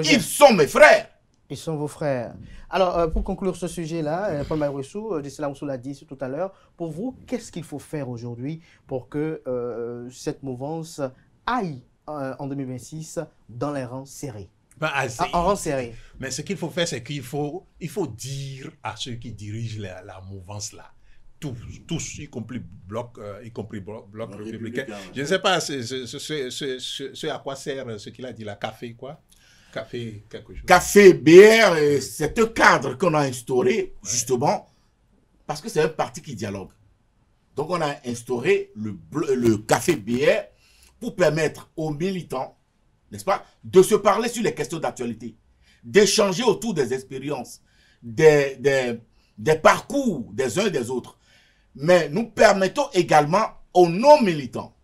Ils sont mes frères. Ils sont vos frères. Alors, pour conclure ce sujet-là, Paul Maïrissou, Dissela Moussou l'a dit tout à l'heure, pour vous, qu'est-ce qu'il faut faire aujourd'hui pour que cette mouvance aille en 2026 dans les rangs serrés? En rang serré. Mais ce qu'il faut faire, c'est qu'il faut dire à ceux qui dirigent la mouvance là, tous, y compris bloc républicain. Je ne sais pas ce à quoi sert ce qu'il a dit là, café quoi? Café quelque chose. Café BR, c'est un cadre qu'on a instauré justement parce que c'est un parti qui dialogue. Donc on a instauré le café BR pour permettre aux militants, n'est-ce pas, de se parler sur les questions d'actualité, d'échanger autour des expériences, des parcours des uns et des autres. Mais nous permettons également aux non-militants,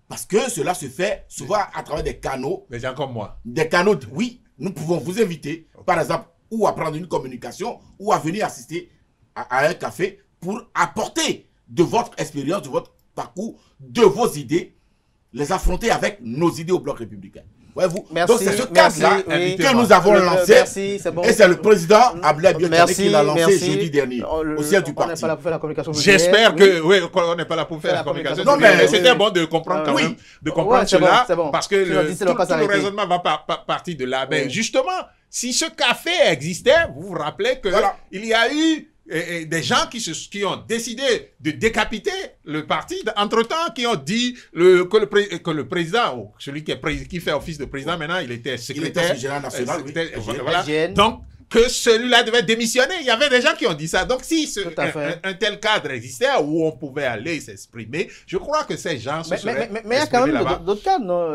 parce que cela se fait souvent à travers des canaux. Des gens comme moi. Des canaux, oui, nous pouvons vous inviter, par exemple, ou à prendre une communication, ou à venir assister à un café pour apporter de votre expérience, de votre parcours, de vos idées, les affronter avec nos idées au Bloc républicain. Voyez-vous? Donc c'est ce cadre-là que nous avons lancé. Merci, bon. Et c'est le président Ablaye Biotani qui l'a lancé jeudi dernier au siège du parti. J'espère que, oui, on n'est pas là pour faire la communication. Non, mais c'était bon de comprendre quand même, de comprendre cela, parce que tout le raisonnement va partir de là. Mais justement, si ce café existait, vous vous rappelez qu'il y a eu des gens qui ont décidé de décapiter le parti, entre-temps, qui ont dit que le président, celui qui fait office de président maintenant, il était secrétaire général national, voilà. Donc, que celui-là devait démissionner. Il y avait des gens qui ont dit ça. Donc, si un tel cadre existait où on pouvait aller s'exprimer, je crois que ces gens se seraient mais il y a quand même d'autres cadres, non?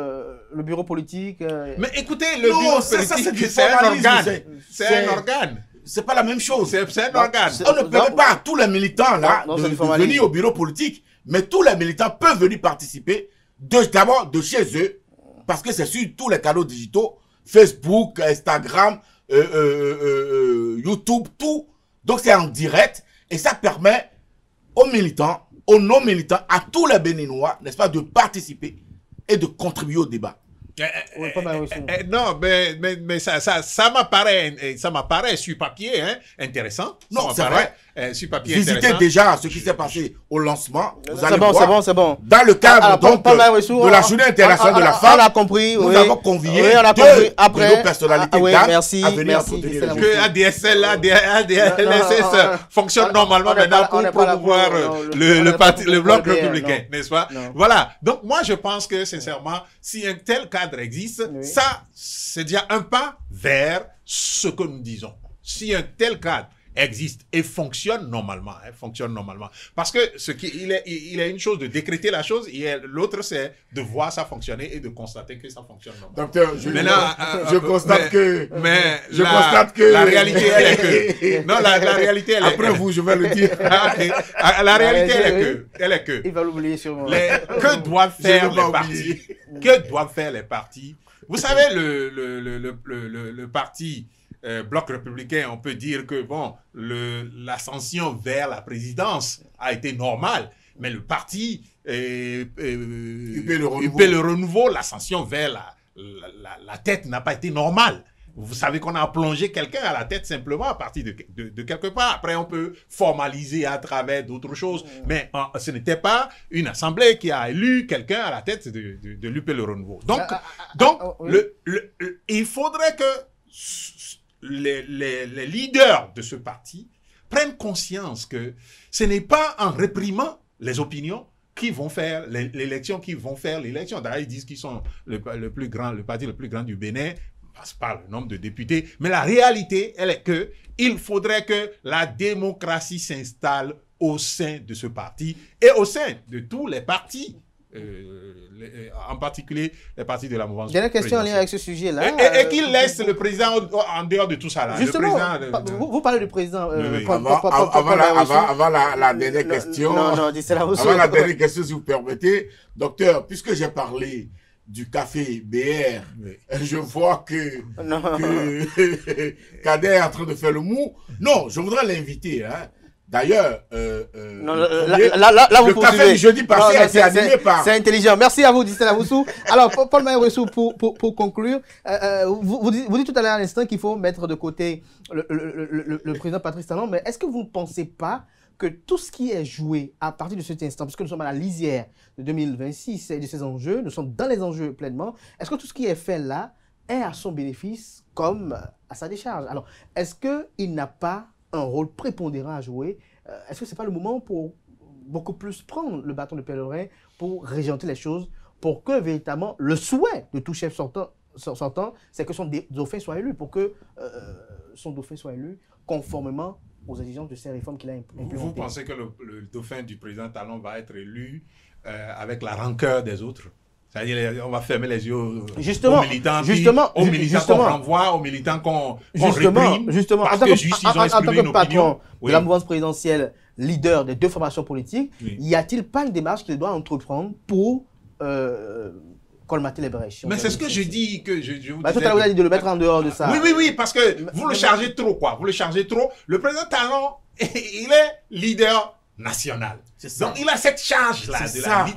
Le bureau politique. Mais écoutez, le bureau politique, c'est un organe. C'est un organe. C'est pas la même chose. C'est un organe. On ne permet pas à tous les militants là de venir au bureau politique Mais tous les militants peuvent venir participer, d'abord de chez eux, parce que c'est sur tous les canaux digitaux, Facebook, Instagram, YouTube, tout. Donc c'est en direct et ça permet aux militants, aux non-militants, à tous les Béninois, n'est-ce pas, de participer et de contribuer au débat. Non, mais ça m'apparaît sur papier intéressant. Non, c'est vrai. Sur papier Visitez déjà ce qui s'est passé au lancement. Vous allez voir. C'est bon. Dans le cadre de la Journée internationale de la femme, on a compris. Nous avons convié après de nos personnalités à venir entretenir que ADSL, ADSS fonctionne normalement maintenant pour promouvoir le bloc républicain, n'est-ce pas? Voilà. Donc moi je pense que sincèrement, si un tel cadre existe, ça c'est déjà un pas vers ce que nous disons. Si un tel cadre existe et fonctionne normalement, parce que il est une chose de décréter la chose et l'autre c'est de voir ça fonctionner et de constater que ça fonctionne normalement. Docteur, je constate que la réalité elle est que non, la réalité elle est après vous je vais le dire. La réalité elle est que il va l'oublier sûrement. Que doivent faire les partis? Que doivent faire les partis? Vous savez le parti bloc républicain, on peut dire que bon, l'ascension vers la présidence a été normale, mais le parti UP le renouveau, l'ascension vers la tête n'a pas été normale. Vous savez qu'on a plongé quelqu'un à la tête simplement à partir de quelque part. Après, on peut formaliser à travers d'autres choses. Mais ce n'était pas une assemblée qui a élu quelqu'un à la tête de l'UP le renouveau. Donc, il faudrait que les leaders de ce parti prennent conscience que ce n'est pas en réprimant les opinions qui vont faire l'élection, D'ailleurs, ils disent qu'ils sont le parti le plus grand du Bénin, passe par le nombre de députés. Mais la réalité, elle est que il faudrait que la démocratie s'installe au sein de ce parti et au sein de tous les partis. En particulier les partis de la mouvance. J'ai une question en lien avec ce sujet-là. Et qu'il laisse le président en dehors de tout ça. Là. Justement, vous parlez du président. Avant la dernière question. Avant la dernière question, si vous permettez. Docteur, puisque j'ai parlé du café BR, je vois que Kader est en train de faire le mou. Non, je voudrais l'inviter, hein. D'ailleurs, là, vous le café du jeudi passé a été animé par... C'est intelligent. Merci à vous, Dissel Avoussou. Alors, Paul Maïressou, pour conclure, vous dites tout à l'heure à l'instant qu'il faut mettre de côté le président Patrice Talon, mais est-ce que vous ne pensez pas que tout ce qui est joué à partir de cet instant, puisque nous sommes à la lisière de 2026 et de ces enjeux, nous sommes dans les enjeux pleinement, est-ce que tout ce qui est fait là est à son bénéfice comme à sa décharge? Alors, est-ce qu'il n'a pas un rôle prépondérant à jouer? Est-ce que ce n'est pas le moment pour beaucoup plus prendre le bâton de pèlerin pour régenter les choses, pour que véritablement le souhait de tout chef sortant, c'est que son dauphin soit élu, pour que son dauphin soit élu conformément aux exigences de ces réformes qu'il a implémentées? Vous pensez que le dauphin du président Talon va être élu avec la rancœur des autres? C'est-à-dire, on va fermer les yeux aux militants, qu'on renvoie, aux militants qu'on réprime. Justement, en tant que patron de la mouvance présidentielle, leader des deux formations politiques, y a-t-il pas une démarche qu'il doit entreprendre pour colmater les brèches? Mais c'est ce que je dis, que je vous disais. Tout à l'heure, vous avez dit de le mettre en dehors de ça. Oui, parce que vous le chargez trop, quoi. Vous le chargez trop. Le président Talon, il est leader national. Donc, il a cette charge-là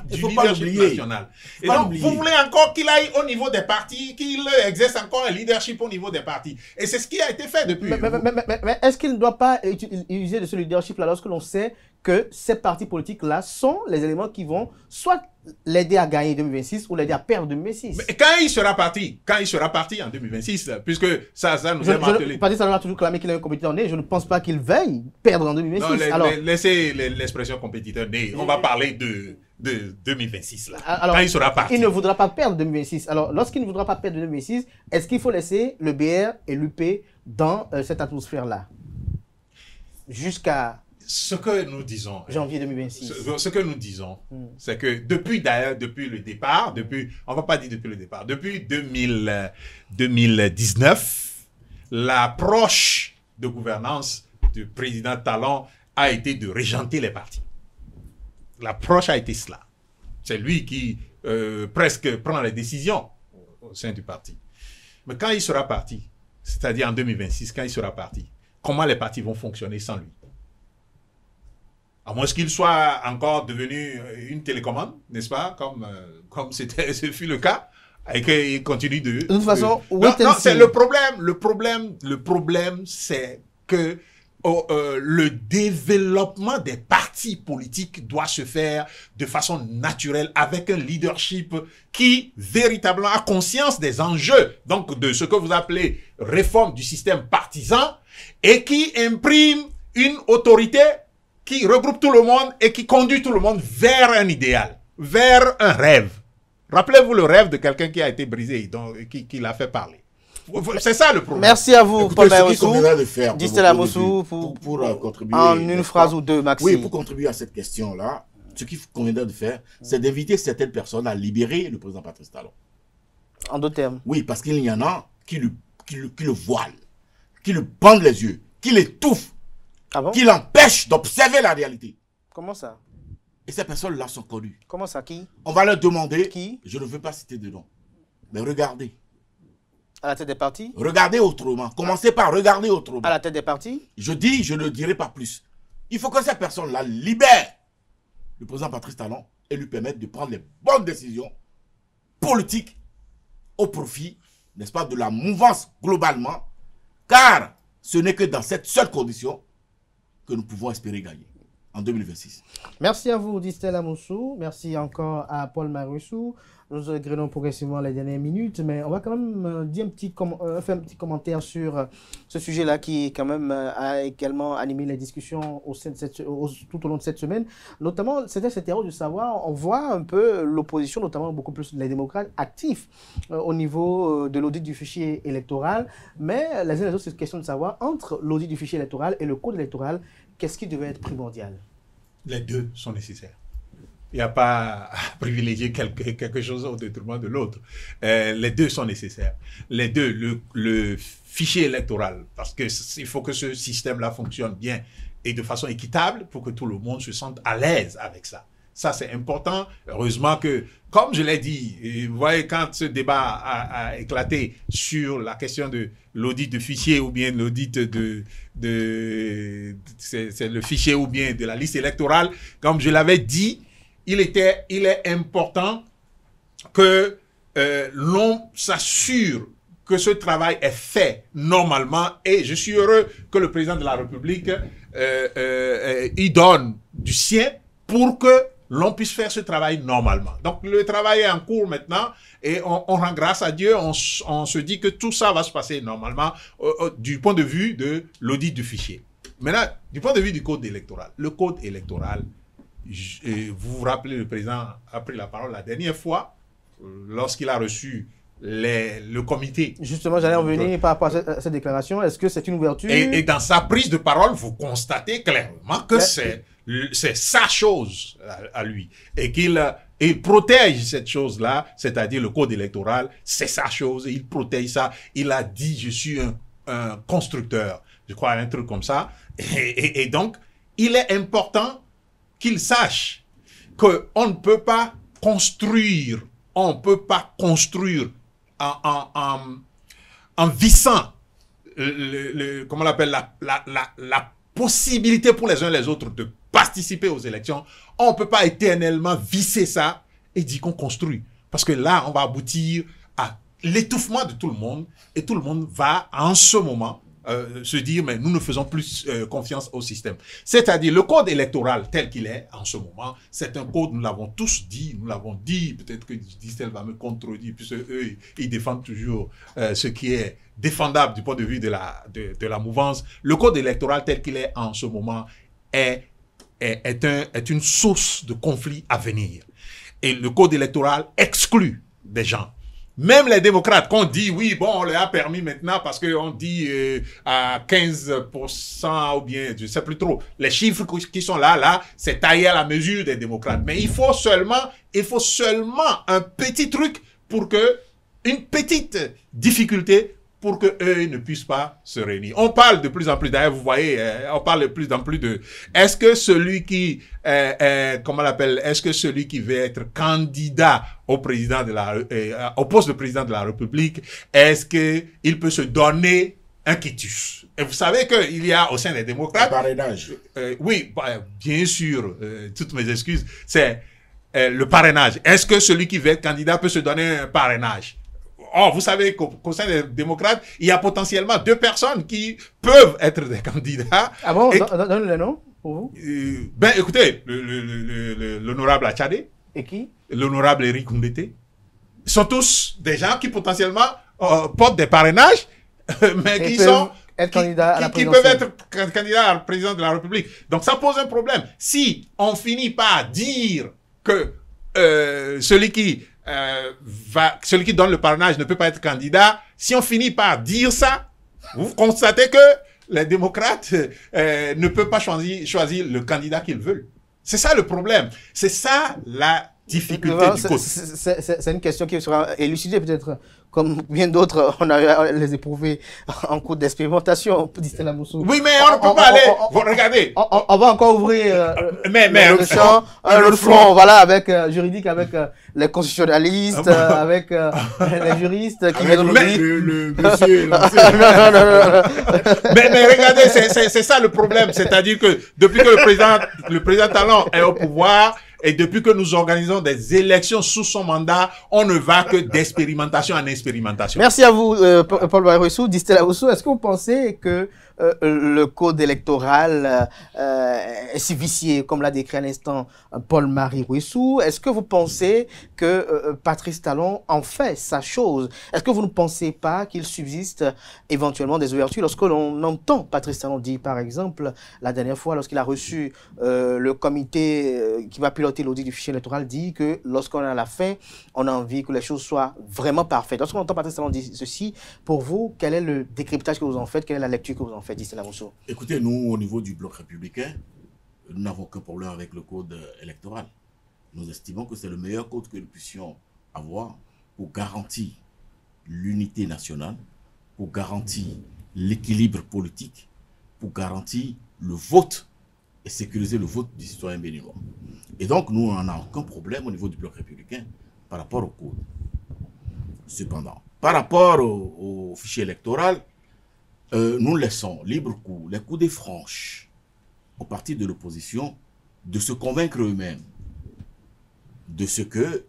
du leadership national. Et donc, vous voulez encore qu'il aille au niveau des partis, qu'il exerce encore un leadership au niveau des partis. Et c'est ce qui a été fait depuis. Mais est-ce qu'il ne doit pas utiliser de ce leadership-là lorsque l'on sait que ces partis politiques-là sont les éléments qui vont soit l'aider à gagner en 2026 ou l'aider à perdre en 2026? Mais quand il sera parti en 2026, puisque ça nous a martelé. Patrice Talon a toujours clamé qu'il est un compétiteur né. Je ne pense pas qu'il veuille perdre en 2026. Non, laissez l'expression compétiteur né. On va parler de 2026 là. Alors, quand il sera parti. Il ne voudra pas perdre en 2026. Alors, lorsqu'il ne voudra pas perdre en 2026, est-ce qu'il faut laisser le BR et l'UP dans cette atmosphère-là jusqu'à ce que nous disons, janvier 2026. Ce que nous disons, c'est que depuis le départ, on va pas dire depuis le départ, depuis 2019, l'approche de gouvernance du président Talon a été de régenter les partis. l'approche a été cela. C'est lui qui presque prend les décisions au sein du parti. Mais quand il sera parti, c'est-à-dire en 2026, quand il sera parti, comment les partis vont fonctionner sans lui? À moins qu'il soit encore devenu une télécommande, n'est-ce pas, comme ce fut le cas, et qu'il continue de... De toute façon, non, c'est le problème. Le problème, c'est que le développement des partis politiques doit se faire de façon naturelle avec un leadership qui véritablement a conscience des enjeux, donc de ce que vous appelez réforme du système partisan, et qui imprime une autorité qui regroupe tout le monde et qui conduit tout le monde vers un idéal, vers un rêve. Rappelez-vous le rêve de quelqu'un qui a été brisé, donc, qui l'a fait parler. C'est ça le problème. Merci à vous, Paul Maïroussou. Distel Amoussou, pour contribuer. En une phrase ou deux, Maxime. Oui, pour contribuer à cette question-là, ce qu'il conviendrait de faire, c'est d'inviter certaines personnes à libérer le président Patrice Talon. En d'autres termes. Oui, parce qu'il y en a qui le voilent, qui le bandent les yeux, qui l'étouffent, qui l'empêchent d'observer la réalité. Comment ça? Et ces personnes-là sont connues. Comment ça? Qui? On va leur demander, qui? Je ne veux pas citer de nom, mais regardez. À la tête des partis? Regardez autrement. Commencez par regarder autrement. À la tête des partis? Je dis, je ne dirai pas plus. Il faut que ces personnes-là libèrent le président Patrice Talon et lui permettent de prendre les bonnes décisions politiques au profit, n'est-ce pas, de la mouvance globalement, car ce n'est que dans cette seule condition que nous pouvons espérer gagner en 2026. Merci à vous, Distel Amoussou. Merci encore à Paul Maïroussou. Nous agréons progressivement les dernières minutes, mais on va quand même dire faire un petit commentaire sur ce sujet-là qui, quand même, a également animé les discussions tout au long de cette semaine. Notamment, c'était cette erreur de savoir, on voit un peu l'opposition, notamment beaucoup plus les démocrates, actifs au niveau de l'audit du fichier électoral. Mais les uns et les autres, c'est une question de savoir, entre l'audit du fichier électoral et le code électoral, qu'est-ce qui devait être primordial? Les deux sont nécessaires. Il n'y a pas à privilégier quelque chose au détriment de l'autre. Les deux sont nécessaires. Les deux, le fichier électoral, parce qu'il faut que ce système-là fonctionne bien et de façon équitable pour que tout le monde se sente à l'aise avec ça. Ça, c'est important. Heureusement que, comme je l'ai dit, vous voyez, quand ce débat a éclaté sur la question de l'audit de fichier ou bien l'audit c'est le fichier ou bien de la liste électorale, comme je l'avais dit, il est important que l'on s'assure que ce travail est fait normalement, et je suis heureux que le président de la République y donne du sien pour que l'on puisse faire ce travail normalement. Donc le travail est en cours maintenant et on rend grâce à Dieu, on se dit que tout ça va se passer normalement du point de vue de l'audit du fichier. Maintenant, du point de vue du code électoral, le code électoral, vous vous rappelez, le président a pris la parole la dernière fois lorsqu'il a reçu le comité. Justement, j'allais en venir par rapport à cette déclaration. Est-ce que c'est une ouverture? Et dans sa prise de parole, vous constatez clairement que c'est sa chose à lui. Et qu'il protège cette chose-là, c'est-à-dire le code électoral, c'est sa chose, et il protège ça. Il a dit, je suis un constructeur, je crois, un truc comme ça. Et donc, il est important qu'il sache qu'on ne peut pas construire, en vissant comment on appelle la possibilité pour les uns et les autres de participer aux élections. On ne peut pas éternellement visser ça et dire qu'on construit. Parce que là, on va aboutir à l'étouffement de tout le monde et tout le monde va, en ce moment, se dire, mais nous ne faisons plus confiance au système. C'est-à-dire, le code électoral tel qu'il est en ce moment, c'est un code, nous l'avons tous dit, peut-être que Distel va me contredire, puisque eux, ils défendent toujours ce qui est défendable du point de vue de la mouvance. Le code électoral tel qu'il est en ce moment est une source de conflit à venir. Et le code électoral exclut des gens. Même les démocrates, qu'on dit, oui, bon, on leur a permis maintenant parce qu'on dit à 15% ou bien, je ne sais plus trop, les chiffres qui sont là, c'est taillé à la mesure des démocrates. Mais il faut seulement un petit truc pour que, une petite difficulté pour qu'eux ne puissent pas se réunir. On parle de plus en plus, d'ailleurs, vous voyez, on parle de plus en plus de... Est-ce que celui qui, comment on l'appelle, est-ce que celui qui veut être candidat au président de au poste de président de la République, est-ce qu'il peut se donner un quitus? Et vous savez qu'il y a au sein des démocrates... Parrainage. Oui, bien sûr, toutes mes excuses, c'est le parrainage. Est-ce que celui qui veut être candidat peut se donner un parrainage? Oh, vous savez qu'au sein des démocrates, il y a potentiellement 2 personnes qui peuvent être des candidats. Ah bon? Donne le nom pour vous. Ben, écoutez, l'honorable Achade. Et qui? L'honorable Eric Koundété. Ils sont tous des gens qui potentiellement portent des parrainages, mais qui sont... Être candidat à la qui peuvent être candidats à la présidence de la République. Donc ça pose un problème. Si on finit par dire que celui qui donne le parrainage ne peut pas être candidat, si on finit par dire ça, vous constatez que les démocrates ne peuvent pas choisir le candidat qu'ils veulent. C'est ça le problème. C'est ça la difficulté du code. C'est une question qui sera élucidée peut-être, comme bien d'autres, on a les éprouvé en cours d'expérimentation, dit Stella Moussou. Oui, mais on ne peut pas aller. Regardez. On va encore ouvrir le front, voilà, avec juridique, avec les constitutionnalistes, avec les juristes qui viennent le monsieur. Mais regardez, c'est ça le problème. C'est-à-dire que depuis que le président Talon est au pouvoir, et depuis que nous organisons des élections sous son mandat, on ne va que d'expérimentation en expérimentation. Merci à vous, Paul Bayrissou. Stella Moussou, est-ce que vous pensez que le code électoral est si vicié, comme l'a décrit à l'instant Paul-Marie Ruissou? Est-ce que vous pensez que Patrice Talon en fait sa chose? Est-ce que vous ne pensez pas qu'il subsiste éventuellement des ouvertures? Lorsque l'on entend Patrice Talon dire, par exemple, la dernière fois, lorsqu'il a reçu le comité qui va piloter l'audit du fichier électoral, dit que lorsqu'on est à la fin, on a envie que les choses soient vraiment parfaites. Lorsqu'on entend Patrice Talon dire ceci, pour vous, quel est le décryptage que vous en faites? Quelle est la lecture que vous en faites? Écoutez, nous, au niveau du bloc républicain, nous n'avons aucun problème avec le code électoral. Nous estimons que c'est le meilleur code que nous puissions avoir pour garantir l'unité nationale, pour garantir l'équilibre politique, pour garantir le vote et sécuriser le vote du citoyen béninois. Et donc, nous, on n'a aucun problème au niveau du bloc républicain par rapport au code. Cependant, par rapport au fichier électoral, nous laissons libre cours, les coups des franches aux partis de l'opposition de se convaincre eux-mêmes de ce que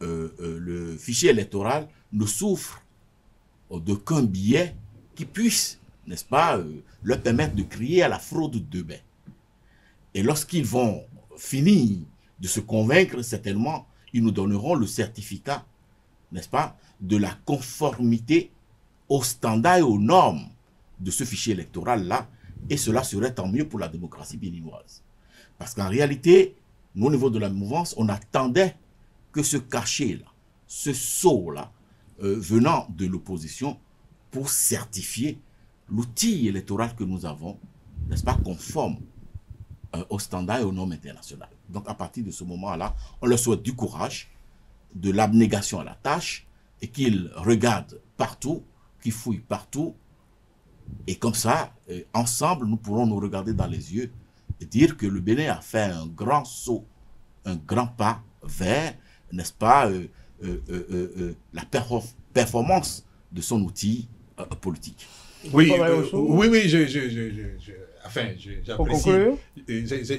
le fichier électoral ne souffre d'aucun biais qui puisse, n'est-ce pas, leur permettre de crier à la fraude de bain. Et lorsqu'ils vont finir de se convaincre, certainement, ils nous donneront le certificat, n'est-ce pas, de la conformité aux standards et aux normes de ce fichier électoral-là, et cela serait tant mieux pour la démocratie béninoise. Parce qu'en réalité, nous, au niveau de la mouvance, on attendait que ce cachet-là, ce saut-là, venant de l'opposition, pour certifier l'outil électoral que nous avons, n'est-ce pas, conforme aux standards et aux normes internationales. Donc, à partir de ce moment-là, on leur souhaite du courage, de l'abnégation à la tâche, et qu'ils regardent partout, qu'ils fouillent partout, et comme ça, ensemble, nous pourrons nous regarder dans les yeux et dire que le Bénin a fait un grand saut, un grand pas vers, n'est-ce pas, la performance de son outil politique. Oui, j'apprécie.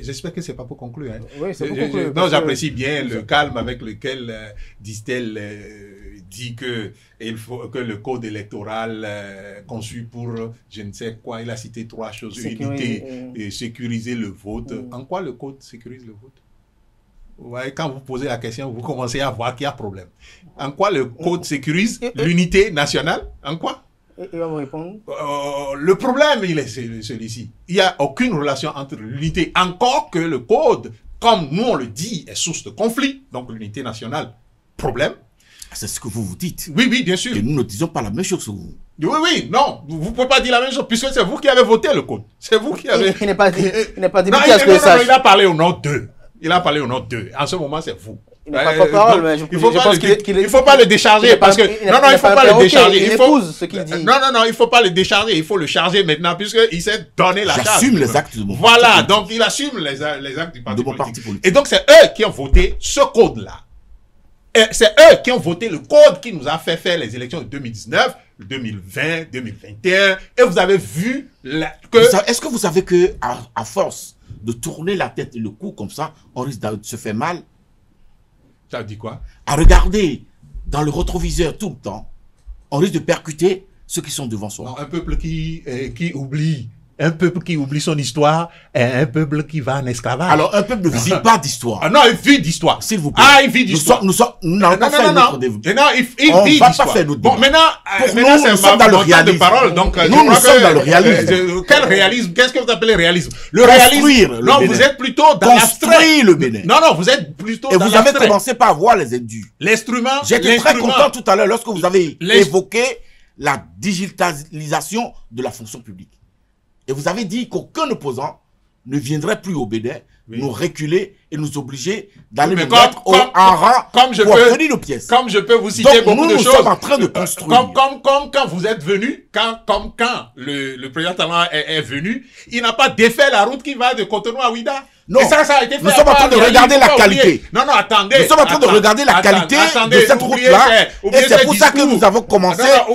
J'espère que c'est pas pour conclure. Hein. Oui, c'est pour conclure. Non, j'apprécie bien le calme avec lequel Distel dit que il faut que le code électoral conçu pour je ne sais quoi, il a cité 3 choses: unité et sécuriser le vote. En quoi le code sécurise le vote? Ouais, quand vous posez la question, vous commencez à voir qu'il y a problème. En quoi le code sécurise l'unité nationale? En quoi? Et on va répondre. Le problème, il est celui-ci. Il n'y a aucune relation entre l'unité, encore que le code, comme nous on le dit, est source de conflit. Donc l'unité nationale, problème. C'est ce que vous vous dites. Oui, oui, bien sûr. Et nous ne disons pas la même chose que vous. Oui, oui, non. Vous ne pouvez pas dire la même chose, puisque c'est vous qui avez voté le code. C'est vous qui avez... Il n'est pas dit. Non, il a parlé au nom d'eux. Il a parlé au nom d'eux. En ce moment, c'est vous. Il n'a pas porte-parole, mais il ne faut pas le décharger parce que... Non, il ne faut pas le décharger. Il épouse ce qu'il dit. Non, il ne faut pas le décharger. Il faut le charger maintenant puisqu'il s'est donné la charge. J'assume les actes de mon parti. Voilà, politique. Donc il assume les actes du parti politique. politique. Et donc c'est eux qui ont voté ce code-là. C'est eux qui ont voté le code qui nous a fait faire les élections de 2019, 2020, 2021. Et vous avez vu que... Est-ce que vous savez que à force de tourner la tête et le cou comme ça, on risque de se faire mal? Ça dit quoi? À regarder dans le rétroviseur tout le temps, on risque de percuter ceux qui sont devant soi. Non, un peuple qui oublie. Un peuple qui oublie son histoire est un peuple qui va en esclavage. Alors, un peuple ne vit pas d'histoire. Ah non, il vit d'histoire. S'il vous plaît. Ah, il vit d'histoire. Nous n'allons pas faire notre développement. Non, il vit d'histoire. Bon, maintenant, pour nous sommes dans le réalisme. Nous sommes dans le réalisme. Quel réalisme? Qu'est-ce que vous appelez réalisme? Le réalisme. Non, vous êtes plutôt dans l'abstrait. Construire le Bénin. Non, vous êtes plutôt dans l'abstrait. Et vous avez commencé par voir les indus. L'instrument. J'étais très content tout à l'heure lorsque vous avez évoqué la digitalisation de la fonction publique. Et vous avez dit qu'aucun opposant ne viendrait plus au Bénin, nous reculer et nous obliger d'aller nous mettre en rang pour obtenir nos pièces. Comme je peux vous citer beaucoup de choses. Nous sommes en train de construire. Comme quand vous êtes venu, quand le président Talon est venu, il n'a pas défait la route qui va de Cotonou à Ouida. Non, et ça a été fait. Nous sommes en train de regarder la qualité. Non, attendez. Nous sommes en train de regarder la qualité de cette route-là. Et c'est pour ça que nous avons commencé à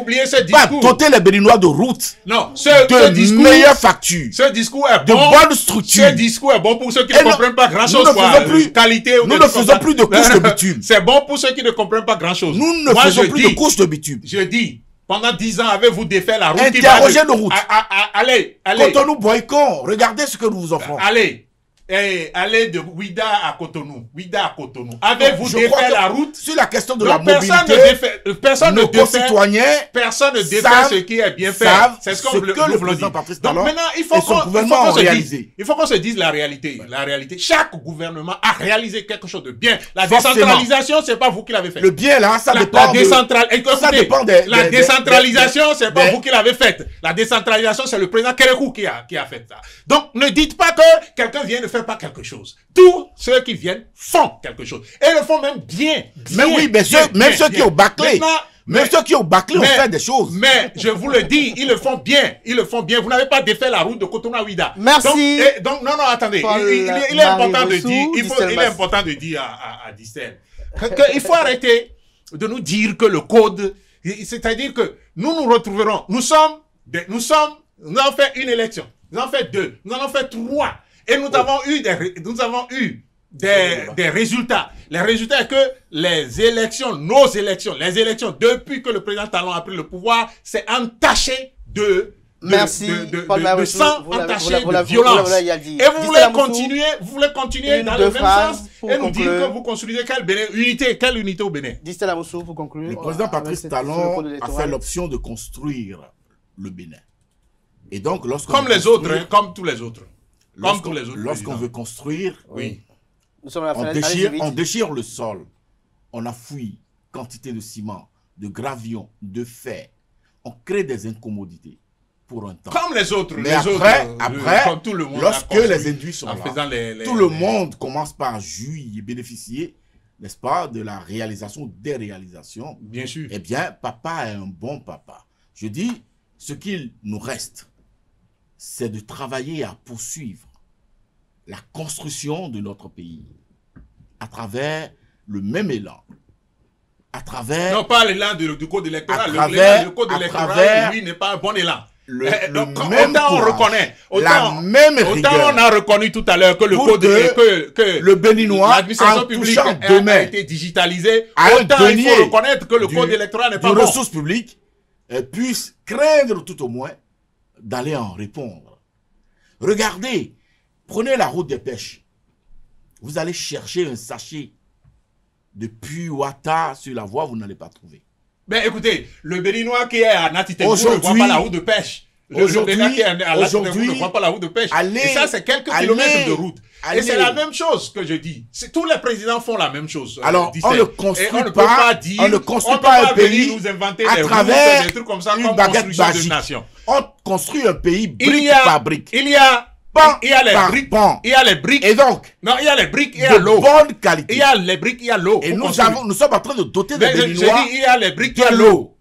doter les Béninois de routes. Non, de meilleures factures. Ce discours est bon. De bonnes structures. Ce discours est bon pour ceux qui ne comprennent pas grand-chose. Nous ne faisons plus de couches de bitume. C'est bon pour ceux qui ne comprennent pas grand-chose. Nous ne faisons plus de couches de bitume. Je dis, pendant 10 ans, avez-vous défait la route? Interrogez nos routes. Allez. Cotonou, Boycon, regardez ce que nous vous offrons. Allez de Ouida à Cotonou. Avez-vous défait la route? Sur la question de la mobilité, personne ne défait ce qui est bien fait. C'est ce que le président Patrice Talon et son gouvernement ont réalisé. Il faut qu'on se dise la réalité. Chaque gouvernement a réalisé quelque chose de bien. La décentralisation, c'est pas vous qui l'avez fait. Le bien là, ça dépend la décentralisation, c'est pas vous qui l'avez faite. La décentralisation, c'est le président Kérékou qui a fait ça. Donc, ne dites pas que quelqu'un vient de faire pas quelque chose. Tous ceux qui viennent font quelque chose. Et le font même bien. Mais oui, même ceux qui ont bâclé. Même ceux qui ont bâclé ont fait des choses. Mais je vous le dis, ils le font bien. Vous n'avez pas défait la route de Cotonou à Ouida. Merci. Donc, non, attendez. Il est important de dire à Distel qu'il faut arrêter de nous dire que le code, c'est-à-dire que nous retrouverons, nous avons fait une élection, nous avons fait 2, nous en avons fait 3. Et nous avons eu des résultats. Les résultats, c'est que les élections, depuis que le président Talon a pris le pouvoir, c'est entaché de sang, entaché de violence. Et vous voulez continuer dans le même sens et nous dire que vous construisez quelle unité au Bénin? Distel Amoussou, pour conclure. Le président Patrice Talon a fait l'option de construire le Bénin. Et donc, comme les autres, comme tous les autres. Lorsqu'on veut construire, oui. on déchire le sol. On a fouillé quantité de ciment, de gravion, de fer. On crée des incommodités pour un temps. Comme les autres. Mais après, comme tout le monde lorsque les induits sont là, tout le monde commence par jouir et bénéficier, n'est-ce pas, de la réalisation des réalisations. Bien sûr. Eh bien, papa est un bon papa. Je dis, ce qu'il nous reste, c'est de travailler à poursuivre la construction de notre pays à travers le même élan, à travers... Non, pas l'élan du code électoral. Le code électoral, lui, n'est pas un bon élan. Autant on reconnaît. La même rigueur. Autant on a reconnu tout à l'heure que le code que le Béninois, l'administration publique a été digitalisée. Autant il faut reconnaître que le code électoral n'est pas bon. Les ressources publiques puissent craindre tout au moins d'aller en répondre. Regardez, prenez la route des pêches. Vous allez chercher un sachet de Puy-Ouattara sur la voie, vous n'allez pas trouver. Ben écoutez, le Béninois qui est à Natitengou ne voit pas la route de pêche. Le Béninois qui est à Natitengou ne voit pas la route de pêche. Et ça, c'est quelques kilomètres de route. Et c'est la même chose que je dis. Tous les présidents font la même chose. Alors, on ne construit pas un pays nous inventer à travers des trucs comme ça, une comme baguette construction magique. de nation. On construit un pays brique par brique. Il y a pan il y a les par briques, pan. il y a les briques. Et donc, Non, il y a les briques, il y a de l'eau. bonne qualité. Il y a les briques, il y a l'eau. Et pour nous construire. sommes en train de doter les Mais j'ai Béninois dit, il y a les briques, il y a de l'eau. l'eau.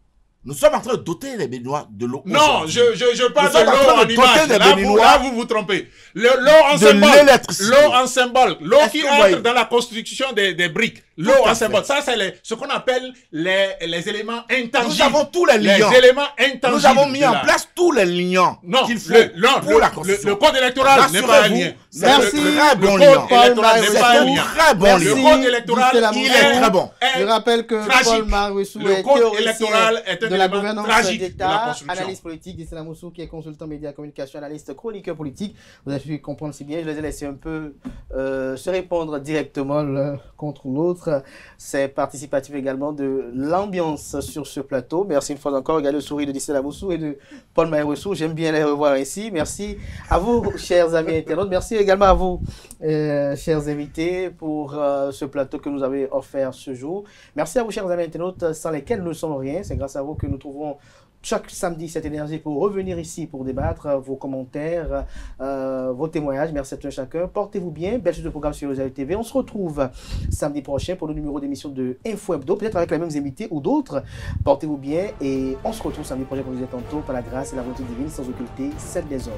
Nous sommes en train de doter les Béninois de l'eau. Non, je parle Nous sommes en de train l'eau en de image. doter les Là, Béninois vous vous trompez. L'eau en de symbole. l'électricité. L'eau en symbole. L'eau Est-ce qui que vous voyez? entre dans la constitution des briques. L'eau Tout à en symbole. fait. Ça, c'est ce qu'on appelle les éléments intangibles. Nous avons tous les liens. Les éléments intangibles. Nous avons mis de en la- place tous les liens Non, qu'il faut non, pour la Constitution. le code électoral n'est pas un Rassurez-vous, lien. c'est Merci. un très bon Le lien. code électoral n'est C'est pas un un lien. très bon Merci. Le lien. code électoral, Dites-la Il Moussou. est très bon. Je rappelle que tragique. Paul Marwessou Le est code théoricien électoral est un de la élément gouvernance tragique de la d'État, construction. analyste politique, Dites-la Moussou qui est consultant média communication, analyste chroniqueur politique. Vous avez pu comprendre si bien, je les ai laissés un peu se répondre directement l'un contre l'autre. C'est participatif également de l'ambiance sur ce plateau. Merci une fois encore. Regardez le sourire de Dites-la Moussou et de Paul Marwessou. J'aime bien les revoir ici. Merci à vous, chers amis internautes. Merci également à vous, chers invités, pour ce plateau que nous avez offert ce jour. Merci à vous, chers amis internautes, sans lesquels nous ne sommes rien. C'est grâce à vous que nous trouvons chaque samedi cette énergie pour revenir ici pour débattre, vos commentaires, vos témoignages. Merci à tous et chacun. Portez-vous bien. Belle suite de programme sur Rosario TV. On se retrouve samedi prochain pour le numéro d'émission de Info Hebdo, peut-être avec les mêmes invités ou d'autres. Portez-vous bien et on se retrouve samedi prochain, comme je disais tantôt, par la grâce et la volonté divine, sans occulter celle des hommes.